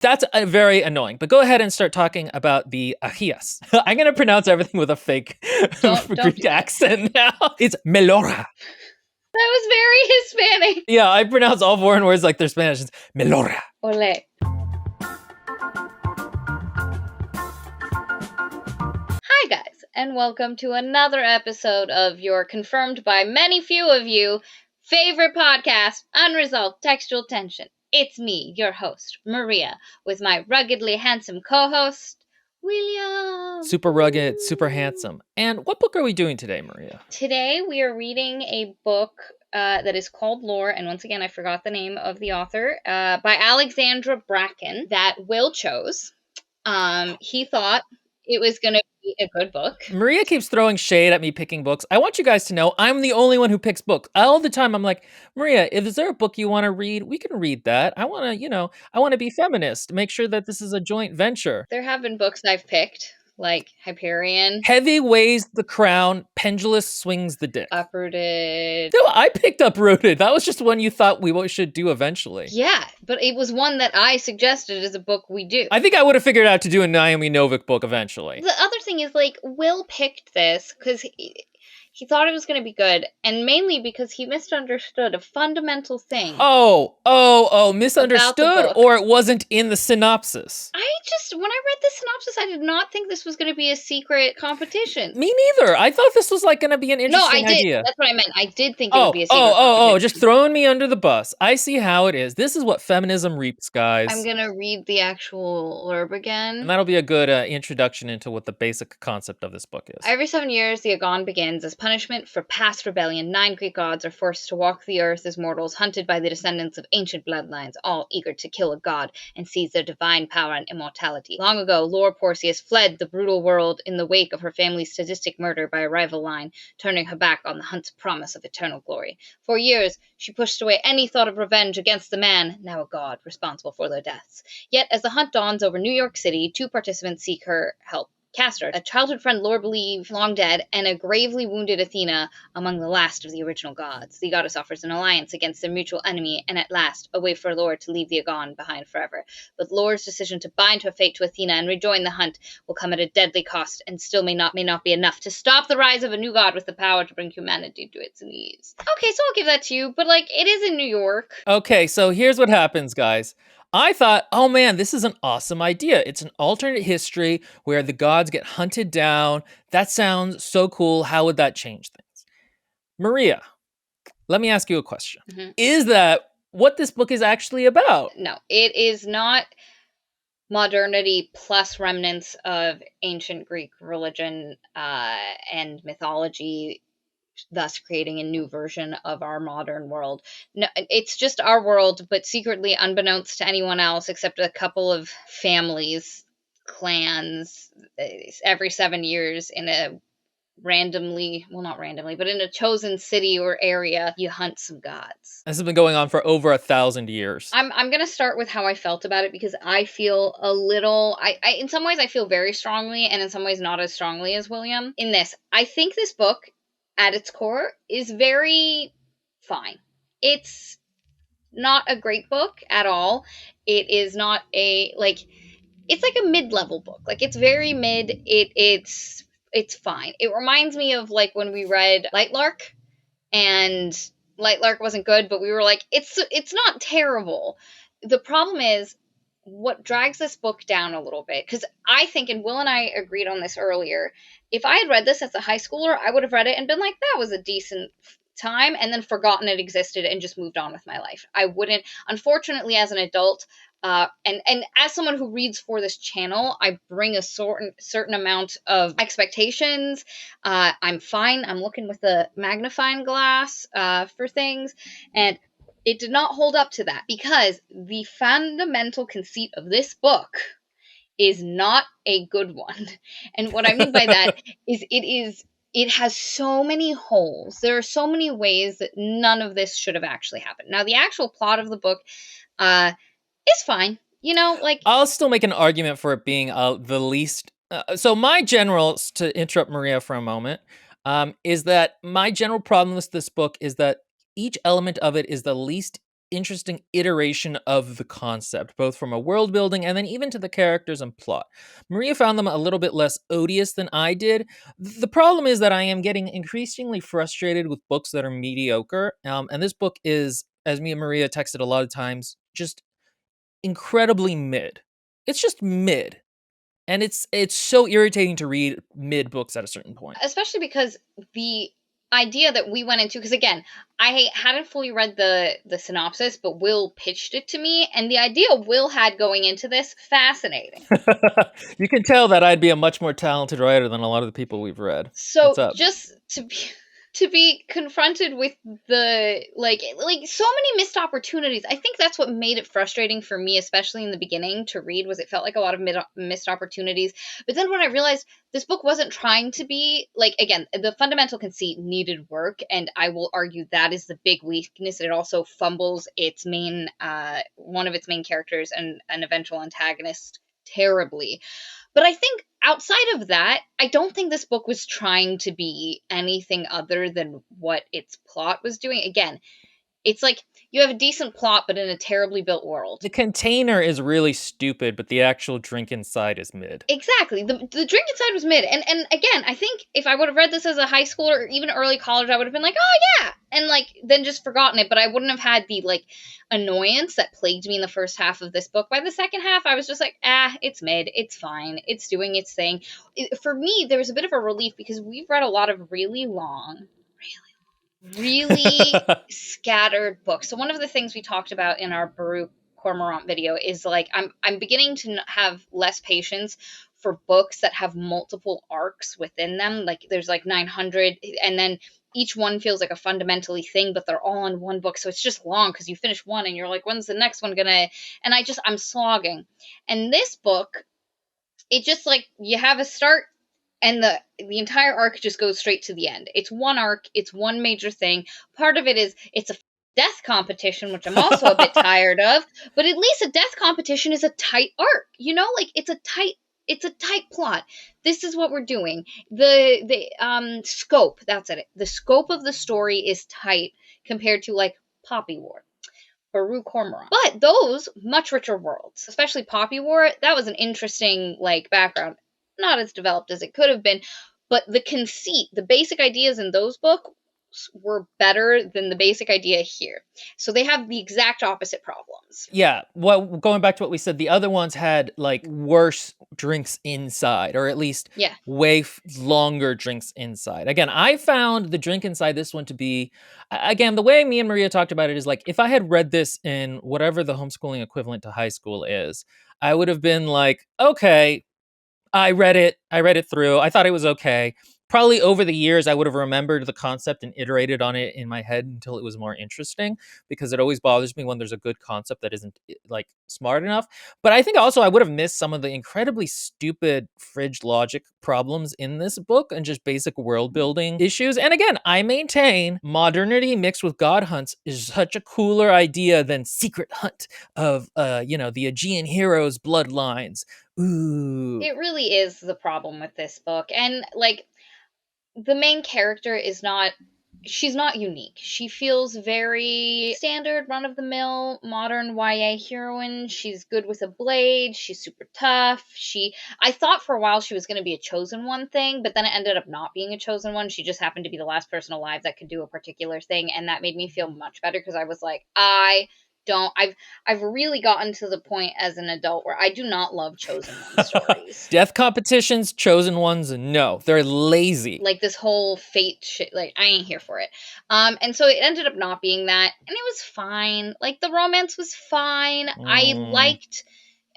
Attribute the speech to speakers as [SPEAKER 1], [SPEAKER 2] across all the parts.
[SPEAKER 1] That's very annoying. But go ahead and start talking about the Agias. I'm going to pronounce everything with a fake
[SPEAKER 2] Don't
[SPEAKER 1] Greek accent now. It's Melora.
[SPEAKER 2] That was very Hispanic.
[SPEAKER 1] Yeah, I pronounce all foreign words like they're Spanish. It's Melora.
[SPEAKER 2] Ole. Hi guys, and welcome to another episode of your confirmed by many few of you favorite podcast, Unresolved Textual Tension. It's me, your host, Maria, with my ruggedly handsome co-host, William.
[SPEAKER 1] Super rugged, super handsome. And what book are we doing today, Maria?
[SPEAKER 2] Today we are reading a book that is called Lore, and once again I forgot the name of the author, by Alexandra Bracken, that Will chose. He thought it was going to be a good book.
[SPEAKER 1] Maria keeps throwing shade at me picking books. I want you guys to know I'm the only one who picks books. All the time I'm like, Maria, is there a book you want to read? We can read that. I want to, I want to be feminist. Make sure that this is a joint venture.
[SPEAKER 2] There have been books I've picked, like Hyperion.
[SPEAKER 1] Heavy weighs the crown, pendulous swings the dick.
[SPEAKER 2] Uprooted.
[SPEAKER 1] No, I picked Uprooted. That was just one you thought we should do eventually.
[SPEAKER 2] Yeah, but it was one that I suggested as a book we do.
[SPEAKER 1] I think I would have figured out to do a Naomi Novik book eventually.
[SPEAKER 2] The other thing is, like, Will picked this because he thought it was going to be good, and mainly because he misunderstood a fundamental thing.
[SPEAKER 1] Misunderstood, or it wasn't in the synopsis.
[SPEAKER 2] When I read the synopsis, I did not think this was going to be a secret competition.
[SPEAKER 1] Me neither. I thought this was like going to be an interesting idea.
[SPEAKER 2] That's what I meant. I did think it would be a secret competition.
[SPEAKER 1] Just throwing me under the bus. I see how it is. This is what feminism reaps, guys.
[SPEAKER 2] I'm going to read the actual blurb again.
[SPEAKER 1] And that'll be a good introduction into what the basic concept of this book is.
[SPEAKER 2] Every 7 years, the Agon begins. As punishment for past rebellion, 9 Greek gods are forced to walk the earth as mortals, hunted by the descendants of ancient bloodlines, all eager to kill a god and seize their divine power and immortality. Long ago, Lore Porcius fled the brutal world in the wake of her family's sadistic murder by a rival line, turning her back on the hunt's promise of eternal glory. For years, she pushed away any thought of revenge against the man, now a god, responsible for their deaths. Yet, as the hunt dawns over New York City, 2 participants seek her help. Castor, a childhood friend Lore believed long dead, and a gravely wounded Athena, among the last of the original gods. The goddess offers an alliance against their mutual enemy, and at last, a way for Lore to leave the Agon behind forever. But Lore's decision to bind her fate to Athena and rejoin the hunt will come at a deadly cost, and still may not be enough to stop the rise of a new god with the power to bring humanity to its knees. Okay, so I'll give that to you, but it is in New York.
[SPEAKER 1] Okay, so here's what happens, guys. I thought, oh man, this is an awesome idea. It's an alternate history where the gods get hunted down. That sounds so cool. How would that change things? Maria, let me ask you a question. Mm-hmm. Is that what this book is actually about?
[SPEAKER 2] No, it is not modernity plus remnants of ancient Greek religion and mythology, thus creating a new version of our modern world. No, it's just our world, but secretly unbeknownst to anyone else except a couple of families, clans, every 7 years in a not randomly, but in a chosen city or area, you hunt some gods.
[SPEAKER 1] This has been going on for over 1,000 years.
[SPEAKER 2] I'm going to start with how I felt about it, because I feel a little, in some ways I feel very strongly, and in some ways not as strongly as William. In this, I think this book at its core is very fine. It's not a great book at all. It is not it's like a mid-level book. It's very mid. It's fine. It reminds me of when we read Lightlark, and Lightlark wasn't good, but we were like, it's not terrible. The problem is what drags this book down a little bit, because I think, and Will and I agreed on this earlier, if I had read this as a high schooler, I would have read it and been like, that was a decent time, and then forgotten it existed and just moved on with my life. I wouldn't. Unfortunately, as an adult, and as someone who reads for this channel, I bring a certain amount of expectations. I'm fine. I'm looking with a magnifying glass for things, and it did not hold up to that, because the fundamental conceit of this book is not a good one. And what I mean by that is it has so many holes. There are so many ways that none of this should have actually happened. Now, the actual plot of the book is fine.
[SPEAKER 1] I'll still make an argument for it being the least. So my general, to interrupt Maria for a moment, is that my general problem with this book is that each element of it is the least interesting iteration of the concept, both from a world building and then even to the characters and plot. Maria found them a little bit less odious than I did. The problem is that I am getting increasingly frustrated with books that are mediocre. And this book is, as me and Maria texted a lot of times, just incredibly mid. It's just mid. And it's so irritating to read mid books at a certain point.
[SPEAKER 2] Especially because the idea that we went into, because again, I hadn't fully read the synopsis, but Will pitched it to me, and the idea Will had going into this, fascinating.
[SPEAKER 1] You can tell that I'd be a much more talented writer than a lot of the people we've read. What's
[SPEAKER 2] So
[SPEAKER 1] up?
[SPEAKER 2] just to be confronted with the like so many missed opportunities. I think that's what made it frustrating for me, especially in the beginning to read, was it felt like a lot of missed opportunities. But then when I realized this book wasn't trying to be like, again, the fundamental conceit needed work, and I will argue that is the big weakness. It also fumbles its main one of its main characters and an eventual antagonist terribly. But I think outside of that, I don't think this book was trying to be anything other than what its plot was doing. Again, it's like you have a decent plot, but in a terribly built world.
[SPEAKER 1] The container is really stupid, but the actual drink inside is mid.
[SPEAKER 2] Exactly. The drink inside was mid. And again, I think if I would have read this as a high schooler or even early college, I would have been like, oh yeah. And like then just forgotten it. But I wouldn't have had the like annoyance that plagued me in the first half of this book. By the second half, I was just like, it's mid. It's fine. It's doing its thing. For me, there was a bit of a relief because we've read a lot of really long, really scattered books. So one of the things we talked about in our Baruch Cormorant video is like I'm beginning to have less patience for books that have multiple arcs within them. Like there's like 900, and then each one feels like a fundamentally thing, but they're all in one book, so it's just long because you finish one and you're like, when's the next one gonna? And I'm slogging. And this book, it just like you have a start and the entire arc just goes straight to the end. It's one arc, it's one major thing. Part of it is it's a death competition, which I'm also a bit tired of, but at least a death competition is a tight arc. You know, like it's a tight plot. This is what we're doing. The scope, that's it. The scope of the story is tight compared to like Poppy War. Baru Cormorant. But those much richer worlds, especially Poppy War, that was an interesting like background. Not as developed as it could have been, but the conceit, the basic ideas in those books were better than the basic idea here. So they have the exact opposite problems.
[SPEAKER 1] Yeah, well, going back to what we said, the other ones had like worse drinks inside, or at least
[SPEAKER 2] Yeah.
[SPEAKER 1] way longer drinks inside. Again, I found the drink inside this one to be, again, the way me and Maria talked about it is like, if I had read this in whatever the homeschooling equivalent to high school is, I would have been like, okay, I read it through. I thought it was okay. Probably over the years, I would have remembered the concept and iterated on it in my head until it was more interesting, because it always bothers me when there's a good concept that isn't like smart enough. But I think also I would have missed some of the incredibly stupid fridge logic problems in this book and just basic world building issues. And again, I maintain modernity mixed with god hunts is such a cooler idea than secret hunt of the Aegean heroes' bloodlines. Ooh.
[SPEAKER 2] It really is the problem with this book. And like the main character is not, she's not unique. She feels very standard, run of the mill, modern YA heroine. She's good with a blade. She's super tough. I thought for a while she was going to be a chosen one thing, but then it ended up not being a chosen one. She just happened to be the last person alive that could do a particular thing. And that made me feel much better because I was like, I've really gotten to the point as an adult where I do not love chosen one stories.
[SPEAKER 1] Death competitions, chosen ones, no. They're lazy.
[SPEAKER 2] Like this whole fate shit, like I ain't here for it. And so it ended up not being that, and it was fine. Like the romance was fine. I liked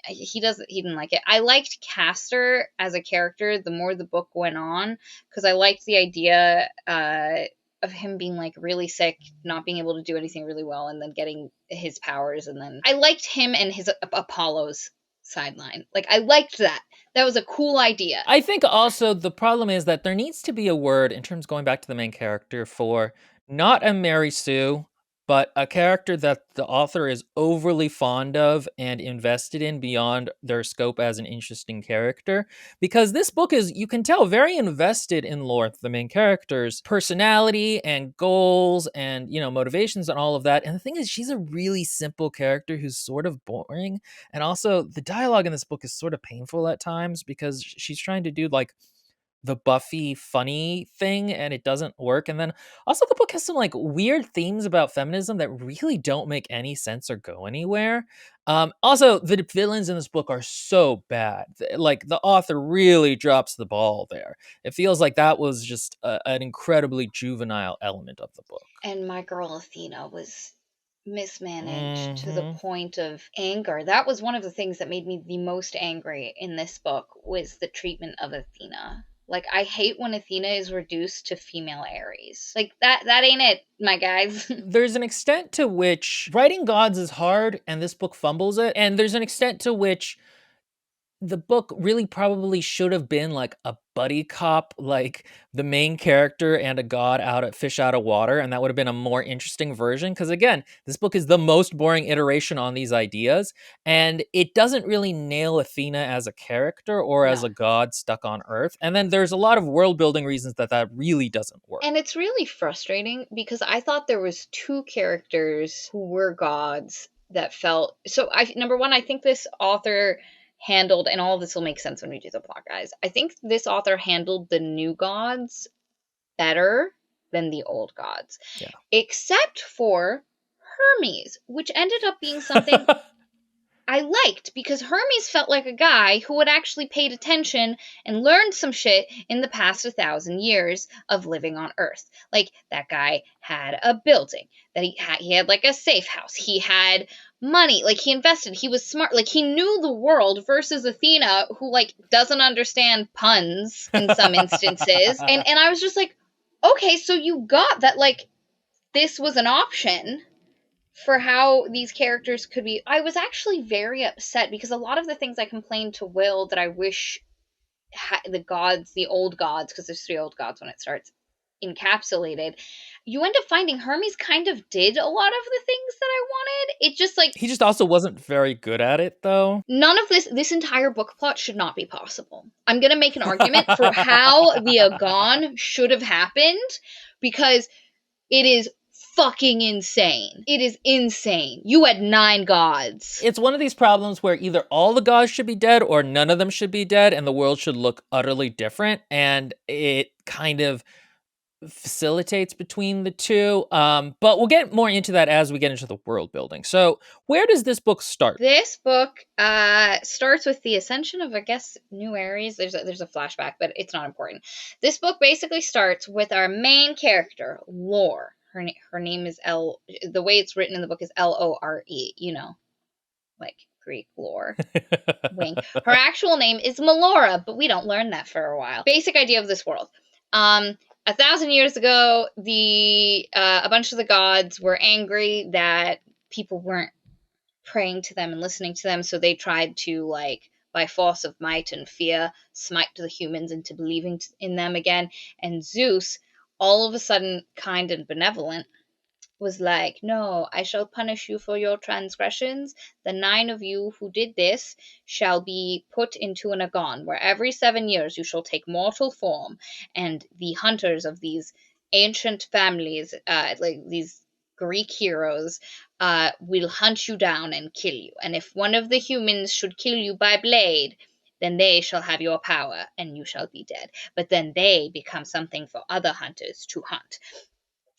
[SPEAKER 2] he didn't like it. I liked Castor as a character the more the book went on, because I liked the idea of him being like really sick, not being able to do anything really well, and then getting his powers. And then I liked him and his Apollo's sideline. Like I liked that. That was a cool idea.
[SPEAKER 1] I think also the problem is that there needs to be a word, in terms going back to the main character, for not a Mary Sue, but a character that the author is overly fond of and invested in beyond their scope as an interesting character. Because this book is, you can tell, very invested in Lorth, the main character's personality and goals and, motivations and all of that. And the thing is, she's a really simple character who's sort of boring. And also, the dialogue in this book is sort of painful at times because she's trying to do like the Buffy funny thing and it doesn't work. And then also the book has some like weird themes about feminism that really don't make any sense or go anywhere. Also, the villains in this book are so bad. Like the author really drops the ball there. It feels like that was just an incredibly juvenile element of the book.
[SPEAKER 2] And my girl Athena was mismanaged to the
[SPEAKER 1] Hmm.
[SPEAKER 2] point of anger. That was one of the things that made me the most angry in this book, was the treatment of Athena. Like, I hate when Athena is reduced to female Ares. Like, that ain't it, my guys.
[SPEAKER 1] There's an extent to which writing gods is hard and this book fumbles it. And there's an extent to which the book really probably should have been like a buddy cop, like the main character and a god out at fish out of water, and that would have been a more interesting version. Because again, this book is the most boring iteration on these ideas, and it doesn't really nail Athena as a character or as
[SPEAKER 2] No.
[SPEAKER 1] a god stuck on Earth. And then there's a lot of world building reasons that that really doesn't work.
[SPEAKER 2] And it's really frustrating because I thought there was two characters who were gods that felt so. I Number one, I think this author handled, and all of this will make sense when we do the plot, guys. I think this author handled the new gods better than the old gods, except for Hermes, which ended up being something
[SPEAKER 1] Yeah.
[SPEAKER 2] I liked, because Hermes felt like a guy who had actually paid attention and learned some shit in the past 1,000 years of living on Earth. Like, that guy had a building, that he had like a safe house. He had money, like he invested. He was smart, like he knew the world, versus Athena, who like doesn't understand puns in some instances. And I was just like, okay, so you got that, like, this was an option for how these characters could be. I was actually very upset because a lot of the things I complained to Will that I wish the gods, the old gods, because there's three old gods when it starts, encapsulated, you end up finding Hermes kind of did a lot of the things that I wanted. It just like,
[SPEAKER 1] He just also wasn't very good at it, though.
[SPEAKER 2] none of this entire book plot should not be possible. I'm going to make an argument for how the Agon should have happened, because it is fucking insane. It is insane. You had 9 gods.
[SPEAKER 1] It's one of these problems where either all the gods should be dead or none of them should be dead, and the world should look utterly different. And it kind of facilitates between the two. But we'll get more into that as we get into the world building. So, where does this book start?
[SPEAKER 2] This book starts with the ascension of, I guess, New Ares. There's a flashback, but it's not important. This book basically starts with our main character, Lore. Her name is L. The way it's written in the book is Lore. You know, like Greek lore. Wink. Her actual name is Melora, but we don't learn that for a while. Basic idea of this world. 1,000 years ago, a bunch of the gods were angry that people weren't praying to them and listening to them, so they tried to, like, by force of might and fear, smite the humans into believing in them again. And Zeus, all of a sudden kind and benevolent, was like, no, I shall punish you for your transgressions. The 9 of you who did this shall be put into an Agon, where every 7 years you shall take mortal form, and the hunters of these ancient families, like these Greek heroes, will hunt you down and kill you. And if one of the humans should kill you by blade, then they shall have your power, and you shall be dead. But then they become something for other hunters to hunt.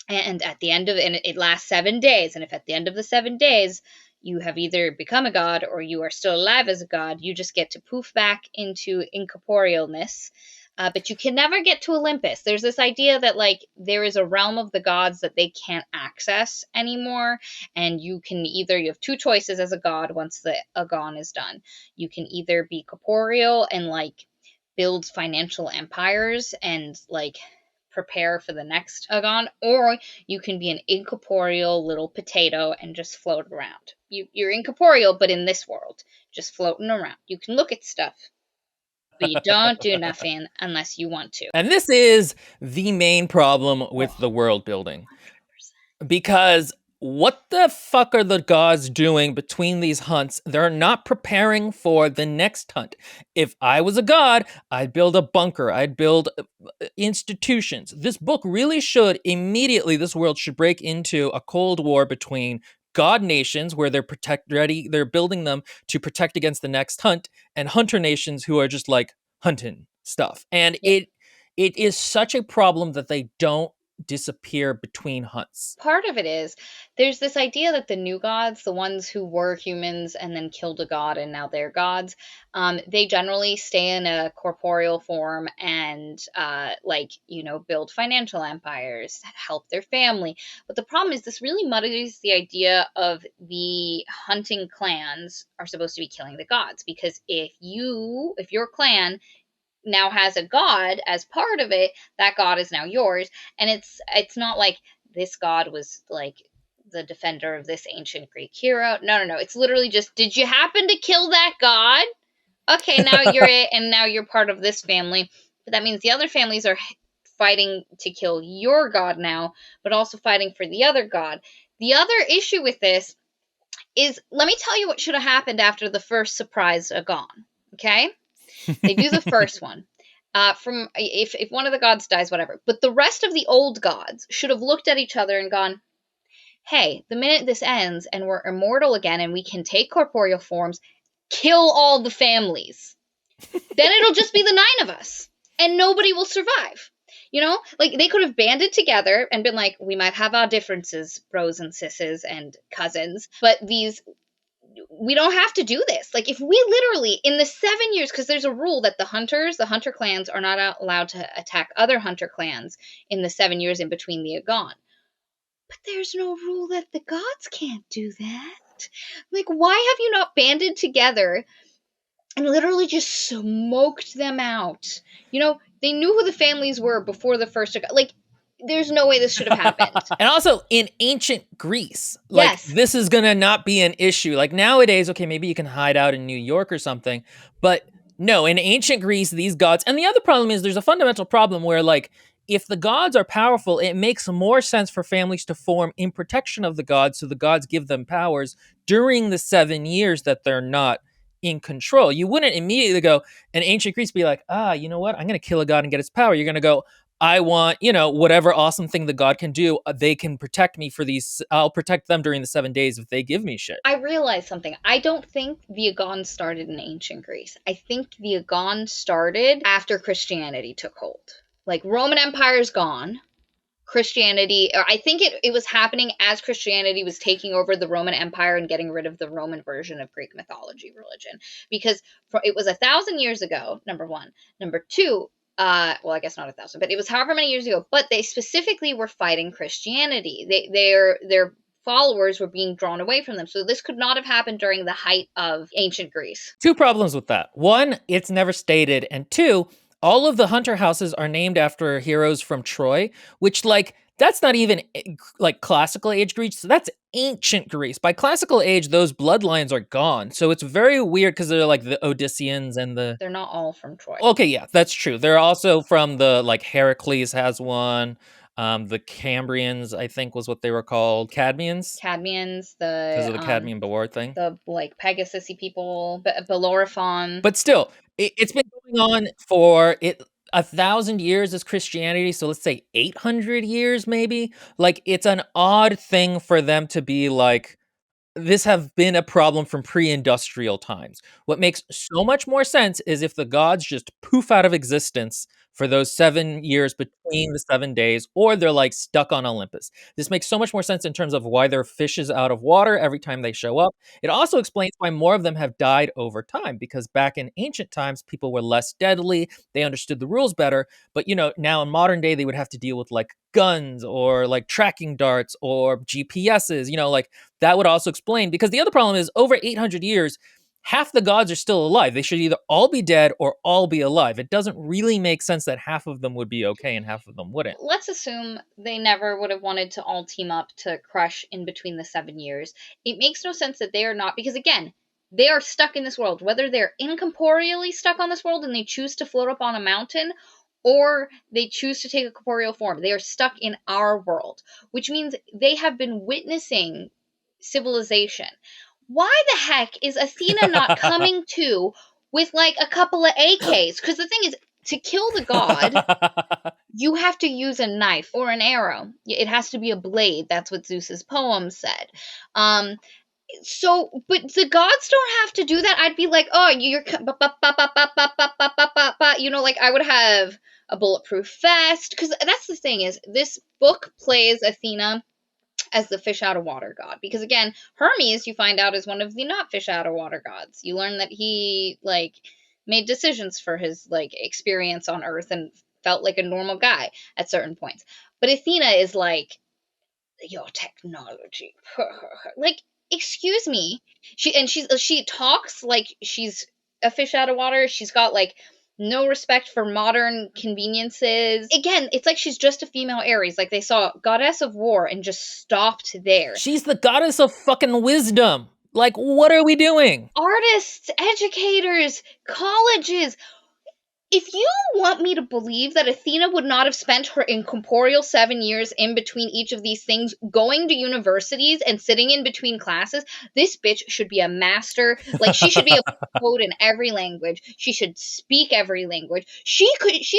[SPEAKER 2] And at the end of it, and it lasts 7 days. And if at the end of the 7 days you have either become a god or you are still alive as a god, you just get to poof back into incorporealness. But you can never get to Olympus. There's this idea that, like, there is a realm of the gods that they can't access anymore. And you have 2 choices as a god once the Agon is done. You can either be corporeal and, like, build financial empires and, like, prepare for the next Agon, or you can be an incorporeal little potato and just float around. You're incorporeal, but in this world, just floating around. You can look at stuff, but you don't do nothing unless you want to.
[SPEAKER 1] And this is the main problem with the world building. Because what the fuck are the gods doing between these hunts? They're not preparing for the next hunt. If I was a god, I'd build a bunker, I'd build institutions. This book really should immediately, this world should break into a cold war between god nations where they're building them to protect against the next hunt, and hunter nations who are just like hunting stuff. And
[SPEAKER 2] Yeah.
[SPEAKER 1] it is such a problem that they don't disappear between hunts.
[SPEAKER 2] Part of it is there's this idea that the new gods, the ones who were humans and then killed a god and now they're gods, they generally stay in a corporeal form and, build financial empires, help their family. But the problem is, this really muddies the idea of the hunting clans are supposed to be killing the gods, because if your clan now has a god as part of it, that god is now yours. And it's not like this god was like the defender of this ancient Greek hero. No, no, no. It's literally just, did you happen to kill that god? Okay, now you're it, and now you're part of this family. But that means the other families are fighting to kill your god now, but also fighting for the other god. The other issue with this is, let me tell you what should have happened after the first surprise Agon. Okay? They do the first one. From if one of the gods dies, whatever. But the rest of the old gods should have looked at each other and gone, "Hey, the minute this ends and we're immortal again and we can take corporeal forms, kill all the families. Then it'll just be the 9 of us, and nobody will survive." Like, they could have banded together and been like, "We might have our differences, bros and sisses and cousins, but we don't have to do this." Like, if we literally, in the 7 years, because there's a rule that the hunter clans are not allowed to attack other hunter clans in the 7 years in between the Agon. But there's no rule that the gods can't do that. Like, why have you not banded together and literally just smoked them out? They knew who the families were before the first Agon. Like, there's no way this should have happened.
[SPEAKER 1] And also in ancient Greece, like,
[SPEAKER 2] Yes.
[SPEAKER 1] this is gonna not be an issue. Like, nowadays, okay, maybe you can hide out in New York or something, but no, in ancient Greece, these gods. And the other problem is there's a fundamental problem where, like, if the gods are powerful, it makes more sense for families to form in protection of the gods, so the gods give them powers during the 7 years that they're not in control. You wouldn't immediately go, in ancient Greece, be like, you know what? I'm going to kill a god and get its power. You're going to go, I want, whatever awesome thing the god can do, they can protect me for these. I'll protect them during the 7 days if they give me shit.
[SPEAKER 2] I realized something. I don't think the Agon started in ancient Greece. I think the Agon started after Christianity took hold. Like, Roman Empire's gone. Christianity, or I think it was happening as Christianity was taking over the Roman Empire and getting rid of the Roman version of Greek mythology religion. Because it was 1,000 years ago, number one. Number two, well, I guess not 1,000, but it was however many years ago. But they specifically were fighting Christianity. Their followers were being drawn away from them. So this could not have happened during the height of ancient Greece.
[SPEAKER 1] Two problems with that. One, it's never stated. And two, all of the hunter houses are named after heroes from Troy, which, like, that's not even like classical age Greece. That's ancient Greece. By classical age, those bloodlines are gone. So it's very weird because they're like the Odysseans and the.
[SPEAKER 2] They're not all from Troy.
[SPEAKER 1] Okay, yeah, that's true. They're also from the, like, Heracles has one. The Cambrians, I think, was what they were called. Cadmeans,
[SPEAKER 2] Cadmeans,
[SPEAKER 1] because of the Cadmean War thing.
[SPEAKER 2] the like Pegasusy people, Bellerophon.
[SPEAKER 1] But still, it's been going on for 1,000 years as Christianity. So let's say 800 years, maybe. Like, it's an odd thing for them to be like, this have been a problem from pre-industrial times. What makes so much more sense is if the gods just poof out of existence for those 7 years between the 7 days, or they're like stuck on Olympus. This makes so much more sense in terms of why there are fishes out of water every time they show up. It also explains why more of them have died over time, because back in ancient times, people were less deadly. They understood the rules better. But, now in modern day, they would have to deal with like guns or like tracking darts or GPSs, like that would also explain, because the other problem is over 800 years, half the gods are still alive. They should either all be dead or all be alive. It doesn't really make sense that half of them would be okay and half of them wouldn't.
[SPEAKER 2] Let's assume they never would have wanted to all team up to crush in between the 7 years. It makes no sense that they are not, because again, they are stuck in this world. Whether they're incorporeally stuck on this world and they choose to float up on a mountain, or they choose to take a corporeal form. They are stuck in our world, which means they have been witnessing civilization. Why the heck is Athena not coming to with like a couple of AKs? Because the thing is, to kill the god, you have to use a knife or an arrow. It has to be a blade. That's what Zeus's poem said. Um, but the gods don't have to do that. I'd be like, oh, you know, like I would have a bulletproof vest, because that's the thing is this book plays Athena as the fish out of water god, because again, Hermes, you find out, is one of the not fish out of water gods. You learn that he like made decisions for his like experience on Earth and felt like a normal guy at certain points. But Athena is like, your technology. Like, excuse me. She talks like she's a fish out of water. She's got like no respect for modern conveniences. Again, it's like she's just a female Ares. Like they saw goddess of war and just stopped there.
[SPEAKER 1] She's the goddess of fucking wisdom. Like, what are we doing?
[SPEAKER 2] Artists, educators, colleges. If you want me to believe that Athena would not have spent her incorporeal 7 years in between each of these things, going to universities and sitting in between classes, this bitch should be a master. Like, she should be able to code in every language. She should speak every language. She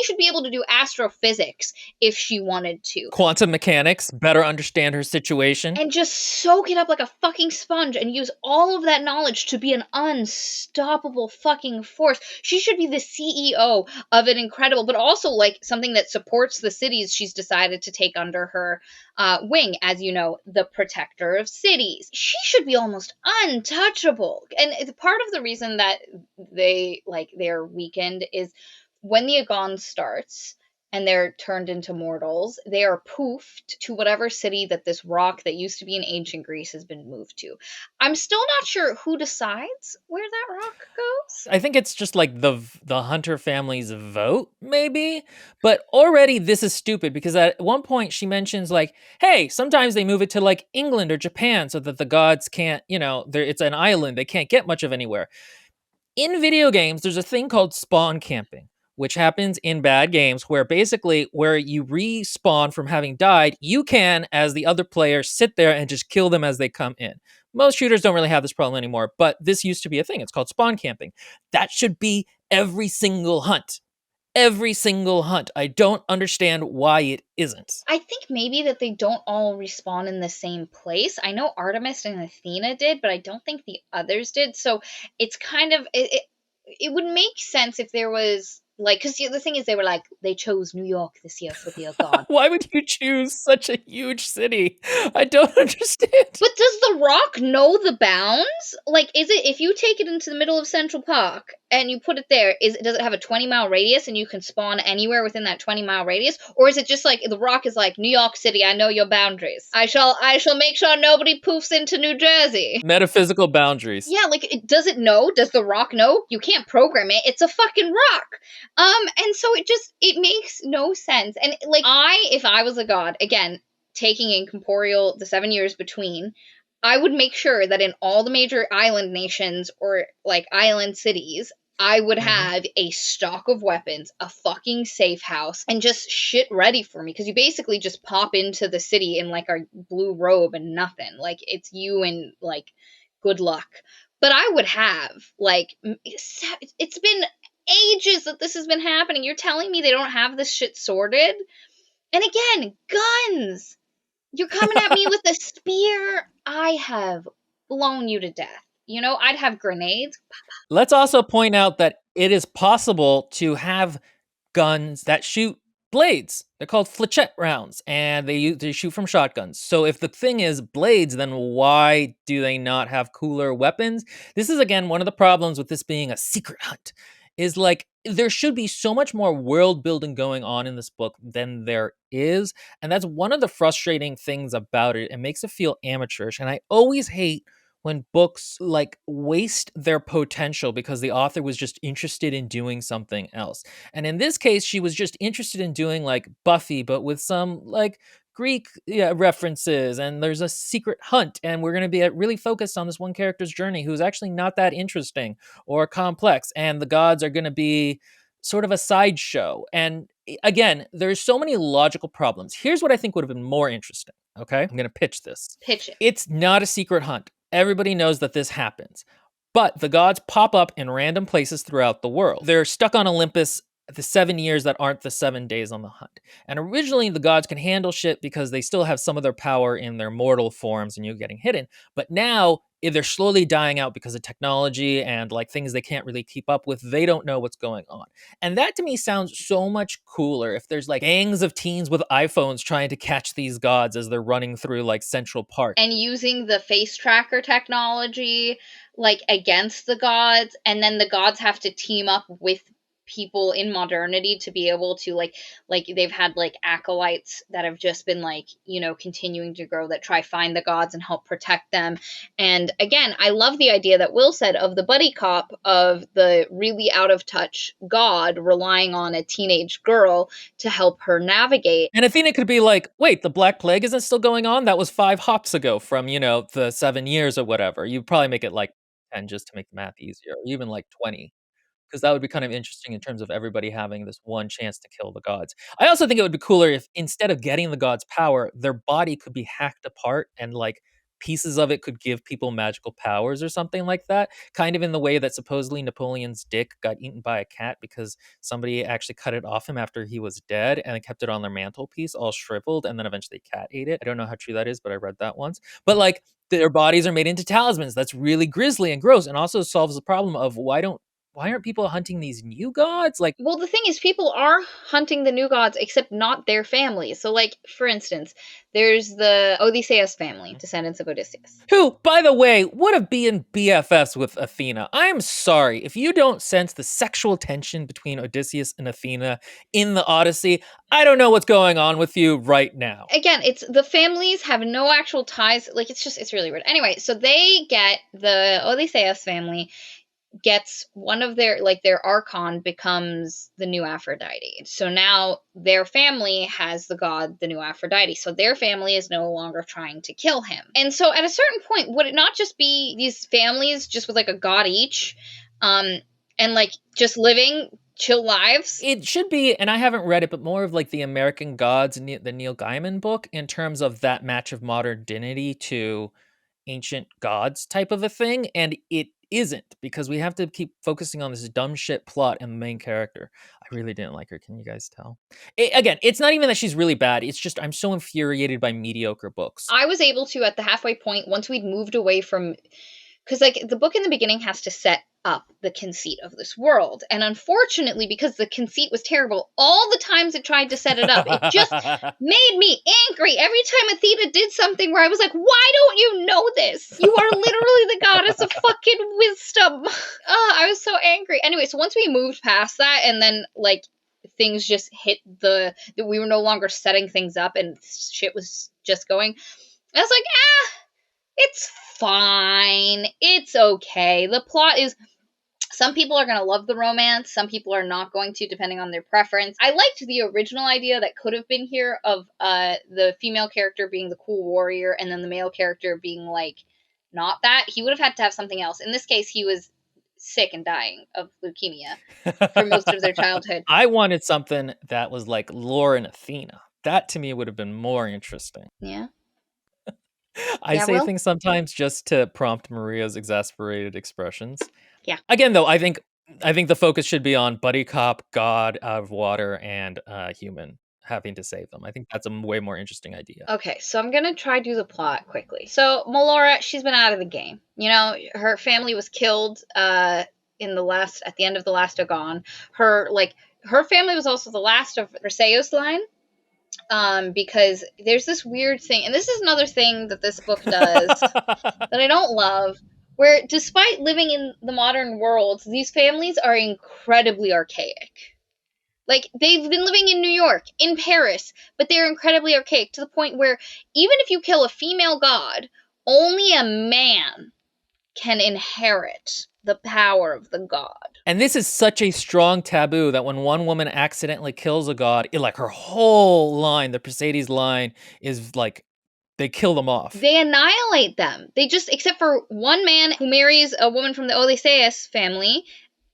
[SPEAKER 2] should be able to do astrophysics if she wanted to.
[SPEAKER 1] Quantum mechanics, better understand her situation.
[SPEAKER 2] And just soak it up like a fucking sponge and use all of that knowledge to be an unstoppable fucking force. She should be the CEO of an incredible, but also like something that supports the cities she's decided to take under her wing, as you know, the protector of cities. She should be almost untouchable. And part of the reason that they're weakened is when the Agon starts and they're turned into mortals, they are poofed to whatever city that this rock that used to be in ancient Greece has been moved to. I'm still not sure who decides where that rock goes.
[SPEAKER 1] I think it's just like the Hunter family's vote, maybe. But already this is stupid because at one point she mentions like, hey, sometimes they move it to like England or Japan so that the gods can't, it's an island, they can't get much of anywhere. In video games, there's a thing called spawn camping, which happens in bad games where basically where you respawn from having died, you can, as the other player, sit there and just kill them as they come in. Most shooters don't really have this problem anymore, but this used to be a thing. It's called spawn camping. That should be every single hunt. Every single hunt. I don't understand why it isn't.
[SPEAKER 2] I think maybe that they don't all respawn in the same place. I know Artemis and Athena did, but I don't think the others did. So it's kind of it would make sense if there was like, because the thing is, they were like, they chose New York this year for the God.
[SPEAKER 1] Why would you choose such a huge city? I don't understand.
[SPEAKER 2] But does the rock know the bounds? Like, is it, if you take it into the middle of Central Park and you put it there, does it have a 20-mile radius and you can spawn anywhere within that 20-mile radius? Or is it just like, the rock is like, New York City, I know your boundaries. I shall make sure nobody poofs into New Jersey.
[SPEAKER 1] Metaphysical boundaries.
[SPEAKER 2] Yeah, like, does it know? Does the rock know? You can't program it. It's a fucking rock. And so it makes no sense. And like, if I was a god, again, taking incorporeal the 7 years between, I would make sure that in all the major island nations or like island cities, I would have a stock of weapons, a fucking safe house, and just shit ready for me. Because you basically just pop into the city in like a blue robe and nothing. Like, it's you and like good luck. But I would have like, it's been ages that this has been happening. You're telling me they don't have this shit sorted? And again, guns. You're coming at me with a spear. I have blown you to death. You know, I'd have grenades.
[SPEAKER 1] Let's also point out that it is possible to have guns that shoot blades. They're called flechette rounds, and they shoot from shotguns. So if the thing is blades, then why do they not have cooler weapons? This is, again, one of the problems with this being a secret hunt. Is like, there should be so much more world building going on in this book than there is. And that's one of the frustrating things about it. It makes it feel amateurish. And I always hate when books like waste their potential because the author was just interested in doing something else. And in this case, she was just interested in doing like Buffy, but with some like Greek references, and there's a secret hunt, and we're going to be really focused on this one character's journey who's actually not that interesting or complex, and the gods are going to be sort of a sideshow. And again, there's so many logical problems. Here's what I think would have been more interesting. Okay, I'm going to pitch this.
[SPEAKER 2] Pitch it.
[SPEAKER 1] It's not a secret hunt. Everybody knows that this happens. But the gods pop up in random places throughout the world. They're stuck on Olympus the 7 years that aren't the 7 days on the hunt. And originally, the gods can handle shit because they still have some of their power in their mortal forms and you getting hidden. But now, if they're slowly dying out because of technology and like things they can't really keep up with, they don't know what's going on. And that to me sounds so much cooler if there's like gangs of teens with iPhones trying to catch these gods as they're running through like Central Park.
[SPEAKER 2] And using the face tracker technology like against the gods, and then the gods have to team up with people in modernity to be able to like they've had like acolytes that have just been like, you know, continuing to grow, that try find the gods and help protect them. And again, I love the idea that Will said of the buddy cop, of the really out of touch god relying on a teenage girl to help her navigate.
[SPEAKER 1] And Athena could be like, wait, the Black Plague isn't still going on? That was 5 hops ago from, you know, the 7 years or whatever. You'd probably make it like 10 just to make the math easier, or even like 20. Because that would be kind of interesting in terms of everybody having this one chance to kill the gods. I also think it would be cooler if instead of getting the gods' power, their body could be hacked apart and like pieces of it could give people magical powers or something like that. Kind of in the way that supposedly Napoleon's dick got eaten by a cat because somebody actually cut it off him after he was dead and kept it on their mantelpiece all shriveled, and then eventually a cat ate it. I don't know how true that is, but I read that once. But like their bodies are made into talismans. That's really grisly and gross, and also solves the problem of why aren't people hunting these new gods? Like,
[SPEAKER 2] Well, the thing is, people are hunting the new gods, except not their families. So, like, for instance, there's the Odysseus family, descendants of Odysseus.
[SPEAKER 1] who, by the way, would have been BFFs with Athena. I'm sorry. If you don't sense the sexual tension between Odysseus and Athena in the Odyssey, I don't know what's going on with you right now.
[SPEAKER 2] Again, it's the families have no actual ties. Like, it's really weird. Anyway, so they get the Odysseus family gets one of their archon becomes the new Aphrodite. So now their family has the god, the new Aphrodite. So their family is no longer trying to kill him. And so at a certain point, would it not just be these families just with like a god each, and like just living chill lives?
[SPEAKER 1] It should be, and I haven't read it, but more of like the American Gods, the Neil Gaiman book, in terms of that match of modernity to ancient gods type of a thing, and it isn't, because we have to keep focusing on this dumb shit plot and the main character. I really didn't like her. Can you guys tell? Again, it's not even that she's really bad. It's just I'm so infuriated by mediocre books.
[SPEAKER 2] I was able to, at the halfway point, once we'd moved away from, because like the book in the beginning has to set up the conceit of this world, and unfortunately, because the conceit was terrible, all the times it tried to set it up, it just made me angry every time Athena did something where I was like, why don't you know this? You are literally the goddess of fucking wisdom. I was so angry. Anyway, so once we moved past that, and then like things just hit that we were no longer setting things up and shit was just going, I was like, it's fine. It's okay. The plot is, some people are going to love the romance. Some people are not going to, depending on their preference. I liked the original idea that could have been here of the female character being the cool warrior and then the male character being like not that. He would have had to have something else. In this case, he was sick and dying of leukemia for most of their childhood.
[SPEAKER 1] I wanted something that was like Lore and Athena. That to me would have been more interesting.
[SPEAKER 2] Yeah.
[SPEAKER 1] I say things sometimes just to prompt Maria's exasperated expressions.
[SPEAKER 2] Yeah.
[SPEAKER 1] Again, though, I think the focus should be on buddy cop, god out of water, and human having to save them. I think that's a way more interesting idea.
[SPEAKER 2] Okay, so I'm gonna try to do the plot quickly. So Melora, she's been out of the game. You know, her family was killed at the end of the last Agon. Her family was also the last of Perseus line. Because there's this weird thing, and this is another thing that this book does that I don't love, where despite living in the modern world, these families are incredibly archaic. Like, they've been living in New York, in Paris, but they're incredibly archaic to the point where even if you kill a female god, only a man can inherit the power of the god.
[SPEAKER 1] And this is such a strong taboo that when one woman accidentally kills a god, like her whole line, the Perseides line, is like, they kill them off.
[SPEAKER 2] They annihilate them. They just, except for one man who marries a woman from the Odysseus family,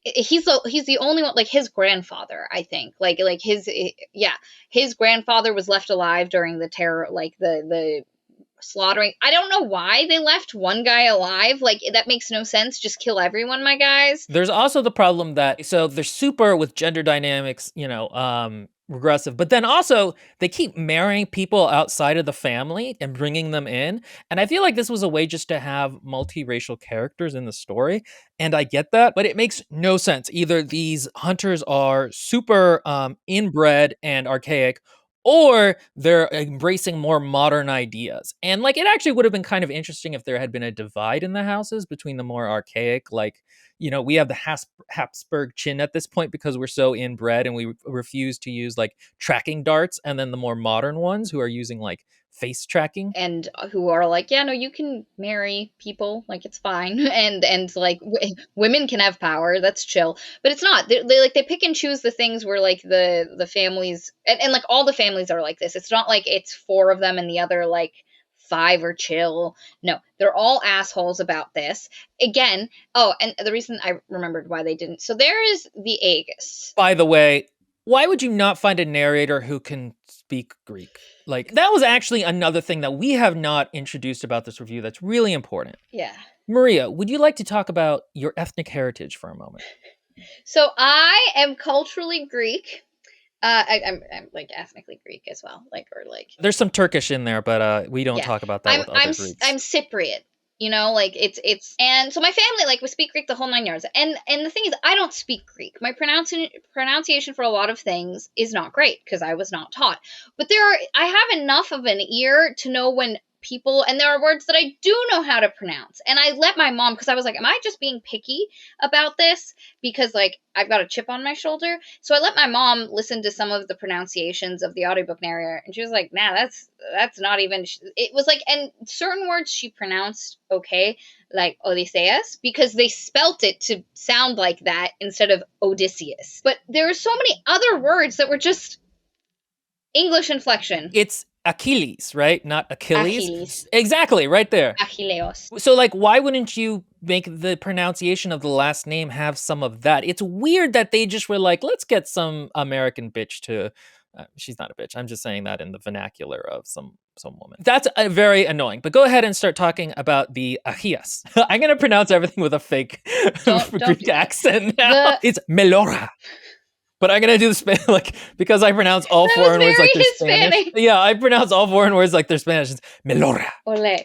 [SPEAKER 2] he's the only one, like his grandfather, I think, like his, yeah, his grandfather was left alive during the terror, like the slaughtering. I don't know why they left one guy alive. Like that makes no sense. Just kill everyone, my guys.
[SPEAKER 1] There's also the problem that so they're super with gender dynamics, regressive, but then also they keep marrying people outside of the family and bringing them in. And I feel like this was a way just to have multiracial characters in the story. And I get that, but it makes no sense. Either these hunters are super inbred and archaic, or they're embracing more modern ideas. And like it actually would have been kind of interesting if there had been a divide in the houses between the more archaic, like, we have the Habsburg chin at this point because we're so inbred and we refuse to use like tracking darts, and then the more modern ones who are using like face tracking.
[SPEAKER 2] And who are like, yeah, no, you can marry people, like it's fine, and like women can have power, that's chill. But it's not. They pick and choose the things where like the families, and like all the families are like this. It's not like it's four of them and the other like five are chill. No, they're all assholes about this. Again, oh, and the reason I remembered why they didn't. So there is the Aegis.
[SPEAKER 1] By the way, why would you not find a narrator who can speak Greek? Like, that was actually another thing that we have not introduced about this review that's really important.
[SPEAKER 2] Yeah.
[SPEAKER 1] Maria, would you like to talk about your ethnic heritage for a moment?
[SPEAKER 2] So I am culturally Greek. I'm like ethnically Greek as well, like, or like,
[SPEAKER 1] There's some Turkish in there, but we don't
[SPEAKER 2] yeah.
[SPEAKER 1] talk about that with other Greeks.
[SPEAKER 2] I'm Cypriot. Like it's and so my family, like, we speak Greek the whole nine yards. And the thing is, I don't speak Greek. My pronunciation for a lot of things is not great because I was not taught. But I have enough of an ear to know when people, and there are words that I do know how to pronounce. And I let my mom, because I was like, am I just being picky about this? Because like I've got a chip on my shoulder. So I let my mom listen to some of the pronunciations of the audiobook narrator, and she was like, nah, that's not even, it was like, and certain words she pronounced okay, like Odysseus, because they spelt it to sound like that instead of Odysseus. But there are so many other words that were just English inflection.
[SPEAKER 1] It's Achilles, right? Not Achilles.
[SPEAKER 2] Achilles.
[SPEAKER 1] Exactly, right there.
[SPEAKER 2] Achilleos.
[SPEAKER 1] So, like, why wouldn't you make the pronunciation of the last name have some of that? It's weird that they just were like, let's get some American bitch to. She's not a bitch. I'm just saying that in the vernacular of some woman. That's very annoying. But go ahead and start talking about the Achias. I'm gonna pronounce everything with a fake
[SPEAKER 2] Don't
[SPEAKER 1] Greek accent now. It's Melora. But I'm gonna do the like, because I pronounce all
[SPEAKER 2] That
[SPEAKER 1] foreign
[SPEAKER 2] was
[SPEAKER 1] words like
[SPEAKER 2] very
[SPEAKER 1] they're Spanish.
[SPEAKER 2] Hispanic.
[SPEAKER 1] Yeah, I pronounce all foreign words like they're Spanish. It's Melora.
[SPEAKER 2] Ole.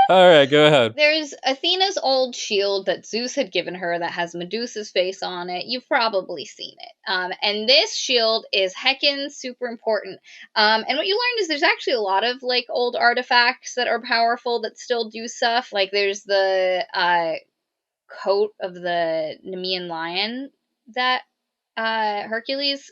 [SPEAKER 1] All right, go ahead.
[SPEAKER 2] There's Athena's old shield that Zeus had given her that has Medusa's face on it. You've probably seen it. And this shield is heckin' super important. And what you learned is there's actually a lot of like old artifacts that are powerful that still do stuff. Like there's the coat of the Nemean lion that Hercules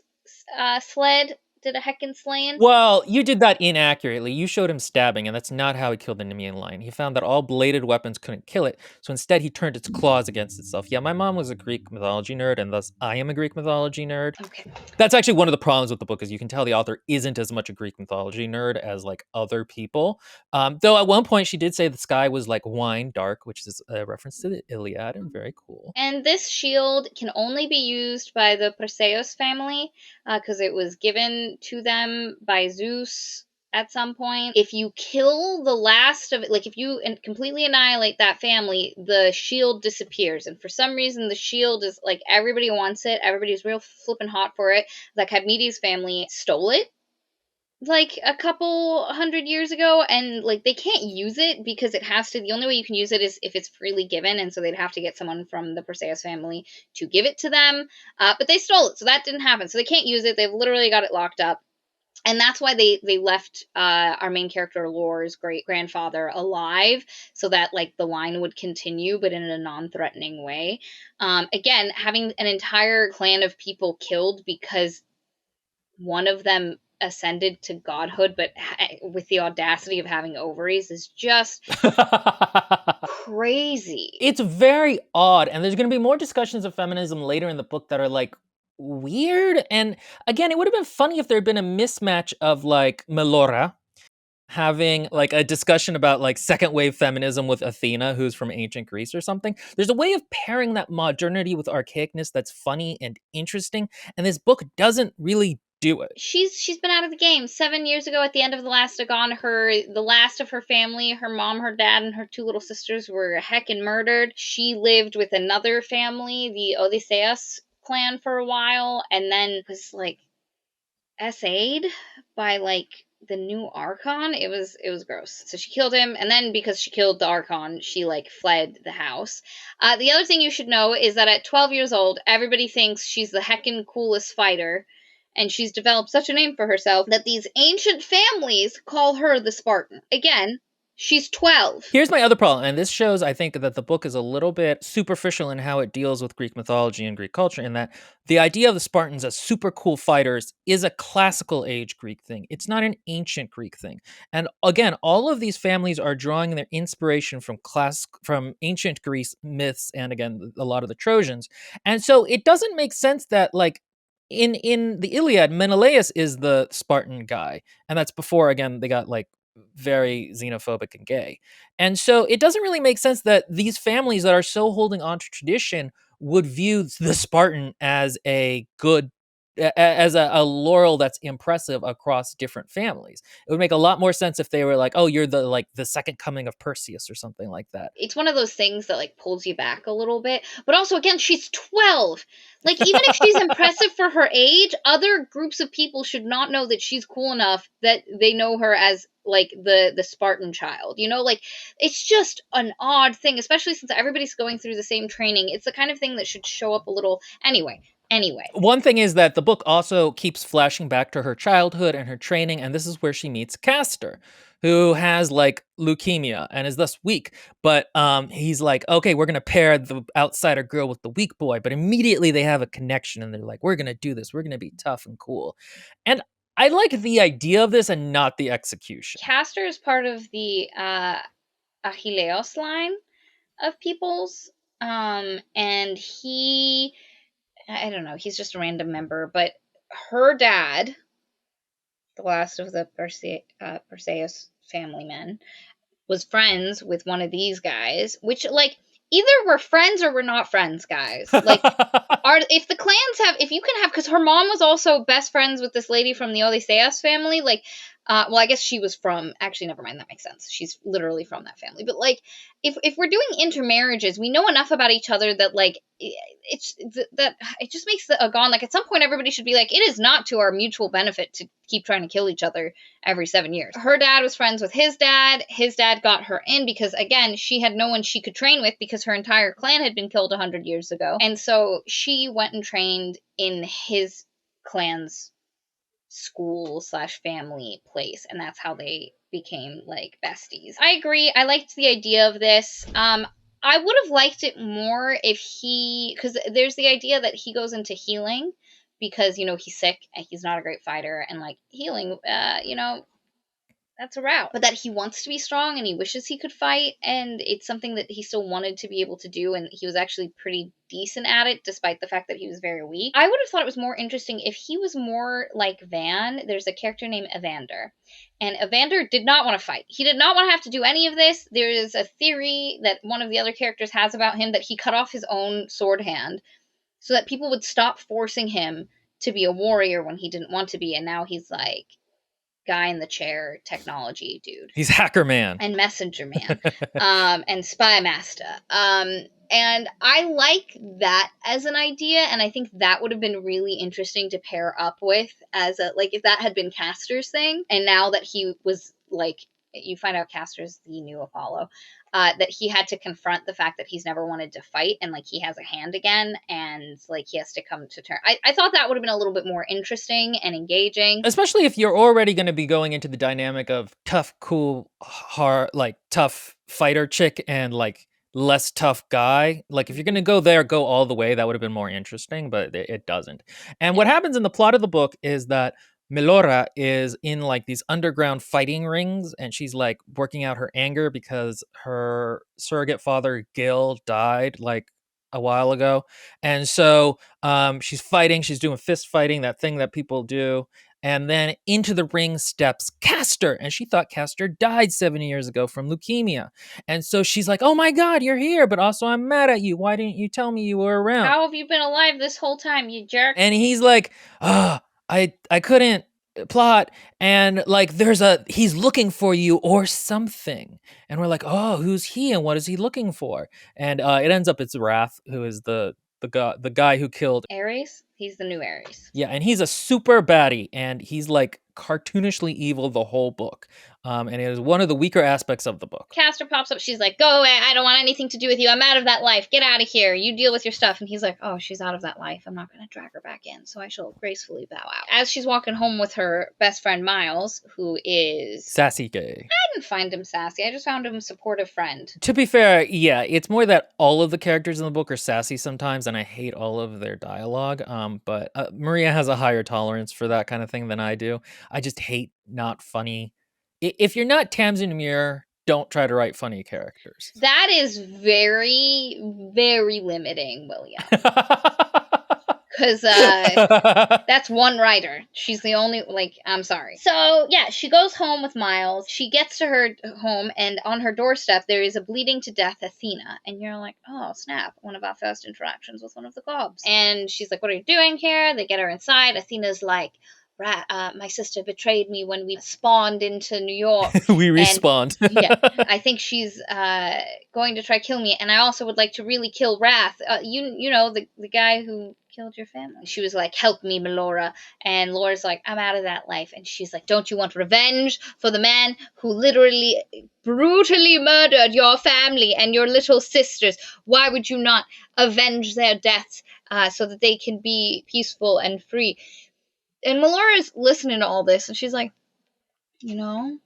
[SPEAKER 2] did a heckin' slaying.
[SPEAKER 1] Well, you did that inaccurately. You showed him stabbing, and that's not how he killed the Nemean lion. He found that all bladed weapons couldn't kill it, so instead he turned its claws against itself. Yeah, my mom was a Greek mythology nerd, and thus I am a Greek mythology nerd.
[SPEAKER 2] Okay.
[SPEAKER 1] That's actually one of the problems with the book, is you can tell the author isn't as much a Greek mythology nerd as like other people. Though at one point she did say the sky was like wine dark, which is a reference to the Iliad, and very cool.
[SPEAKER 2] And this shield can only be used by the Perseus family because it was given to them by Zeus at some point. If you kill the last of it, like if you completely annihilate that family, the shield disappears. And for some reason, the shield is like, everybody wants it. Everybody's real flippin' hot for it. Like Admedes' family stole it like a couple hundred years ago, and like they can't use it because it has to, the only way you can use it is if it's freely given, and so they'd have to get someone from the Perseus family to give it to them, but they stole it, so that didn't happen, so they can't use it. They've literally got it locked up, and that's why they left our main character Lore's great grandfather alive, so that like the line would continue, but in a non-threatening way. Again, having an entire clan of people killed because one of them ascended to godhood, but with the audacity of having ovaries, is just crazy.
[SPEAKER 1] It's very odd, and there's going to be more discussions of feminism later in the book that are like weird. And again, it would have been funny if there had been a mismatch of like Melora, having like a discussion about like second wave feminism with Athena, who's from ancient Greece or something. There's a way of pairing that modernity with archaicness that's funny and interesting, and this book doesn't really do it.
[SPEAKER 2] She's been out of the game. 7 years ago, at the end of the last Agon, the last of her family, her mom, her dad, and her two little sisters were heckin' murdered. She lived with another family, the Odysseus clan, for a while, and then was like SA'd by like the new Archon. It was gross. So she killed him, and then because she killed the Archon, she like fled the house. The other thing you should know is that at 12 years old, everybody thinks she's the heckin' coolest fighter, and she's developed such a name for herself that these ancient families call her the Spartan. Again, she's 12.
[SPEAKER 1] Here's my other problem, and this shows, I think, that the book is a little bit superficial in how it deals with Greek mythology and Greek culture, in that the idea of the Spartans as super cool fighters is a classical age Greek thing. It's not an ancient Greek thing. And again, all of these families are drawing their inspiration from ancient Greece myths and again a lot of the Trojans. And so it doesn't make sense that like in the Iliad, Menelaus is the Spartan guy, and that's before again they got like very xenophobic and gay. And so it doesn't really make sense that these families that are so holding on to tradition would view the Spartan as a good as a laurel that's impressive across different families. It would make a lot more sense if they were like, oh, you're the like the second coming of Perseus or something like that.
[SPEAKER 2] It's one of those things that like pulls you back a little bit. But also, again, she's 12. Like, even if she's impressive for her age, other groups of people should not know that she's cool enough that they know her as like the Spartan child. You know, like it's just an odd thing, especially since everybody's going through the same training. It's the kind of thing that should show up a little anyway.
[SPEAKER 1] One thing is that the book also keeps flashing back to her childhood and her training, and this is where she meets Castor, who has like leukemia and is thus weak. But he's like, okay, we're gonna pair the outsider girl with the weak boy. But immediately they have a connection, and they're like, we're gonna do this. We're gonna be tough and cool. And I like the idea of this and not the execution.
[SPEAKER 2] Castor is part of the Achilleos line of peoples. And I don't know, he's just a random member, but her dad, the last of the Perseus family men, was friends with one of these guys, which, like, either we're friends or we're not friends, guys. Like, if the clans have, if you can have, because her mom was also best friends with this lady from the Odysseus family, like, well, I guess she was from, actually, never mind, that makes sense. She's literally from that family. But, like, if we're doing intermarriages, we know enough about each other that, like, it just makes the Agon, like, at some point, everybody should be like, it is not to our mutual benefit to keep trying to kill each other every 7 years. Her dad was friends with his dad. His dad got her in because, again, she had no one she could train with because her entire clan had been killed 100 years ago. And so she went and trained in his clan's school slash family place, and that's how they became like besties. I agree. I liked the idea of this. I would have liked it more if because there's the idea that he goes into healing because he's sick and he's not a great fighter, and like healing, that's a route. But that he wants to be strong and he wishes he could fight, and it's something that he still wanted to be able to do, and he was actually pretty decent at it despite the fact that he was very weak. I would have thought it was more interesting if he was more like Van. There's a character named Evander, and Evander did not want to fight. He did not want to have to do any of this. There is a theory that one of the other characters has about him that he cut off his own sword hand so that people would stop forcing him to be a warrior when he didn't want to be, and now he's like guy in the chair technology dude.
[SPEAKER 1] He's Hacker Man
[SPEAKER 2] and Messenger Man, and Spy Master. And I like that as an idea, and I think that would have been really interesting to pair up with as a, like, if that had been Castor's thing, and now that he was like, you find out Castor's the new Apollo, that he had to confront the fact that he's never wanted to fight, and like he has a hand again, and like he has to come to terms. I thought that would have been a little bit more interesting and engaging,
[SPEAKER 1] especially if you're already going to be going into the dynamic of tough, cool, hard, like tough fighter chick and like less tough guy. Like if you're going to go there, go all the way. That would have been more interesting, but it doesn't. And what happens in the plot of the book is that Melora is in like these underground fighting rings, and she's like working out her anger because her surrogate father Gil died like a while ago, and so she's fighting. She's doing fist fighting, that thing that people do, And then into the ring steps Castor. And she thought Castor died 70 years ago from leukemia. And so she's like, oh my God, you're here. But also, I'm mad at you. Why didn't you tell me you were around?
[SPEAKER 2] How have you been alive this whole time, you jerk?
[SPEAKER 1] And he's like, I couldn't plot. And like, he's looking for you or something. And we're like, oh, who's he and what is he looking for? And it ends up it's Wrath, who is the guy who killed
[SPEAKER 2] Ares? He's the new Ares.
[SPEAKER 1] yeah, and he's a super baddie, and he's like cartoonishly evil the whole book. And it is one of the weaker aspects of the book.
[SPEAKER 2] Castor pops up. She's like, go away. I don't want anything to do with you. I'm out of that life. Get out of here. You deal with your stuff. And he's like, oh, she's out of that life. I'm not going to drag her back in. So I shall gracefully bow out. As she's walking home with her best friend, Miles, who is
[SPEAKER 1] Sassy gay.
[SPEAKER 2] I didn't find him sassy. I just found him a supportive friend.
[SPEAKER 1] To be fair, yeah, it's more that all of the characters in the book are sassy sometimes, and I hate all of their dialogue. But Maria has a higher tolerance for that kind of thing than I do. I just hate not funny. If you're not Tamsin Muir, don't try to write funny characters.
[SPEAKER 2] That is very, very limiting, William. Because that's one writer. She's the only, I'm sorry. So, yeah, she goes home with Miles. She gets to her home, and on her doorstep, there is a bleeding to death Athena. And you're like, oh, snap, one of our first interactions with one of the gobs. And she's like, what are you doing here? They get her inside. Athena's like, my sister betrayed me when we spawned into New York.
[SPEAKER 1] We respawned.
[SPEAKER 2] Yeah, I think she's going to try kill me, and I also would like to really kill Wrath. You know the guy who killed your family. She was like, help me, Melora. And Laura's like, I'm out of that life. And she's like, don't you want revenge for the man who literally brutally murdered your family and your little sisters? Why would you not avenge their deaths so that they can be peaceful and free? And Melora's listening to all this, and she's like, you know,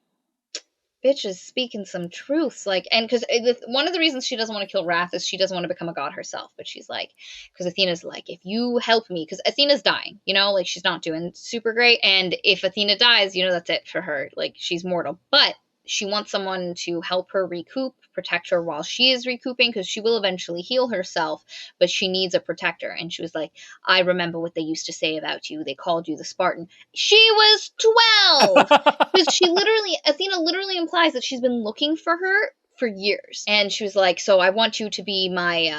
[SPEAKER 2] bitch is speaking some truths. And because one of the reasons she doesn't want to kill Wrath is she doesn't want to become a god herself. But she's like, because Athena's like, if you help me, because Athena's dying, she's not doing super great. And if Athena dies, that's it for her. She's mortal. But she wants someone to help her recoup, protect her while she is recouping, because she will eventually heal herself, but she needs a protector. And she was like, I remember what they used to say about you. They called you the Spartan. She was 12! Because Athena literally implies that she's been looking for her for years. And she was like, so I want you to be my,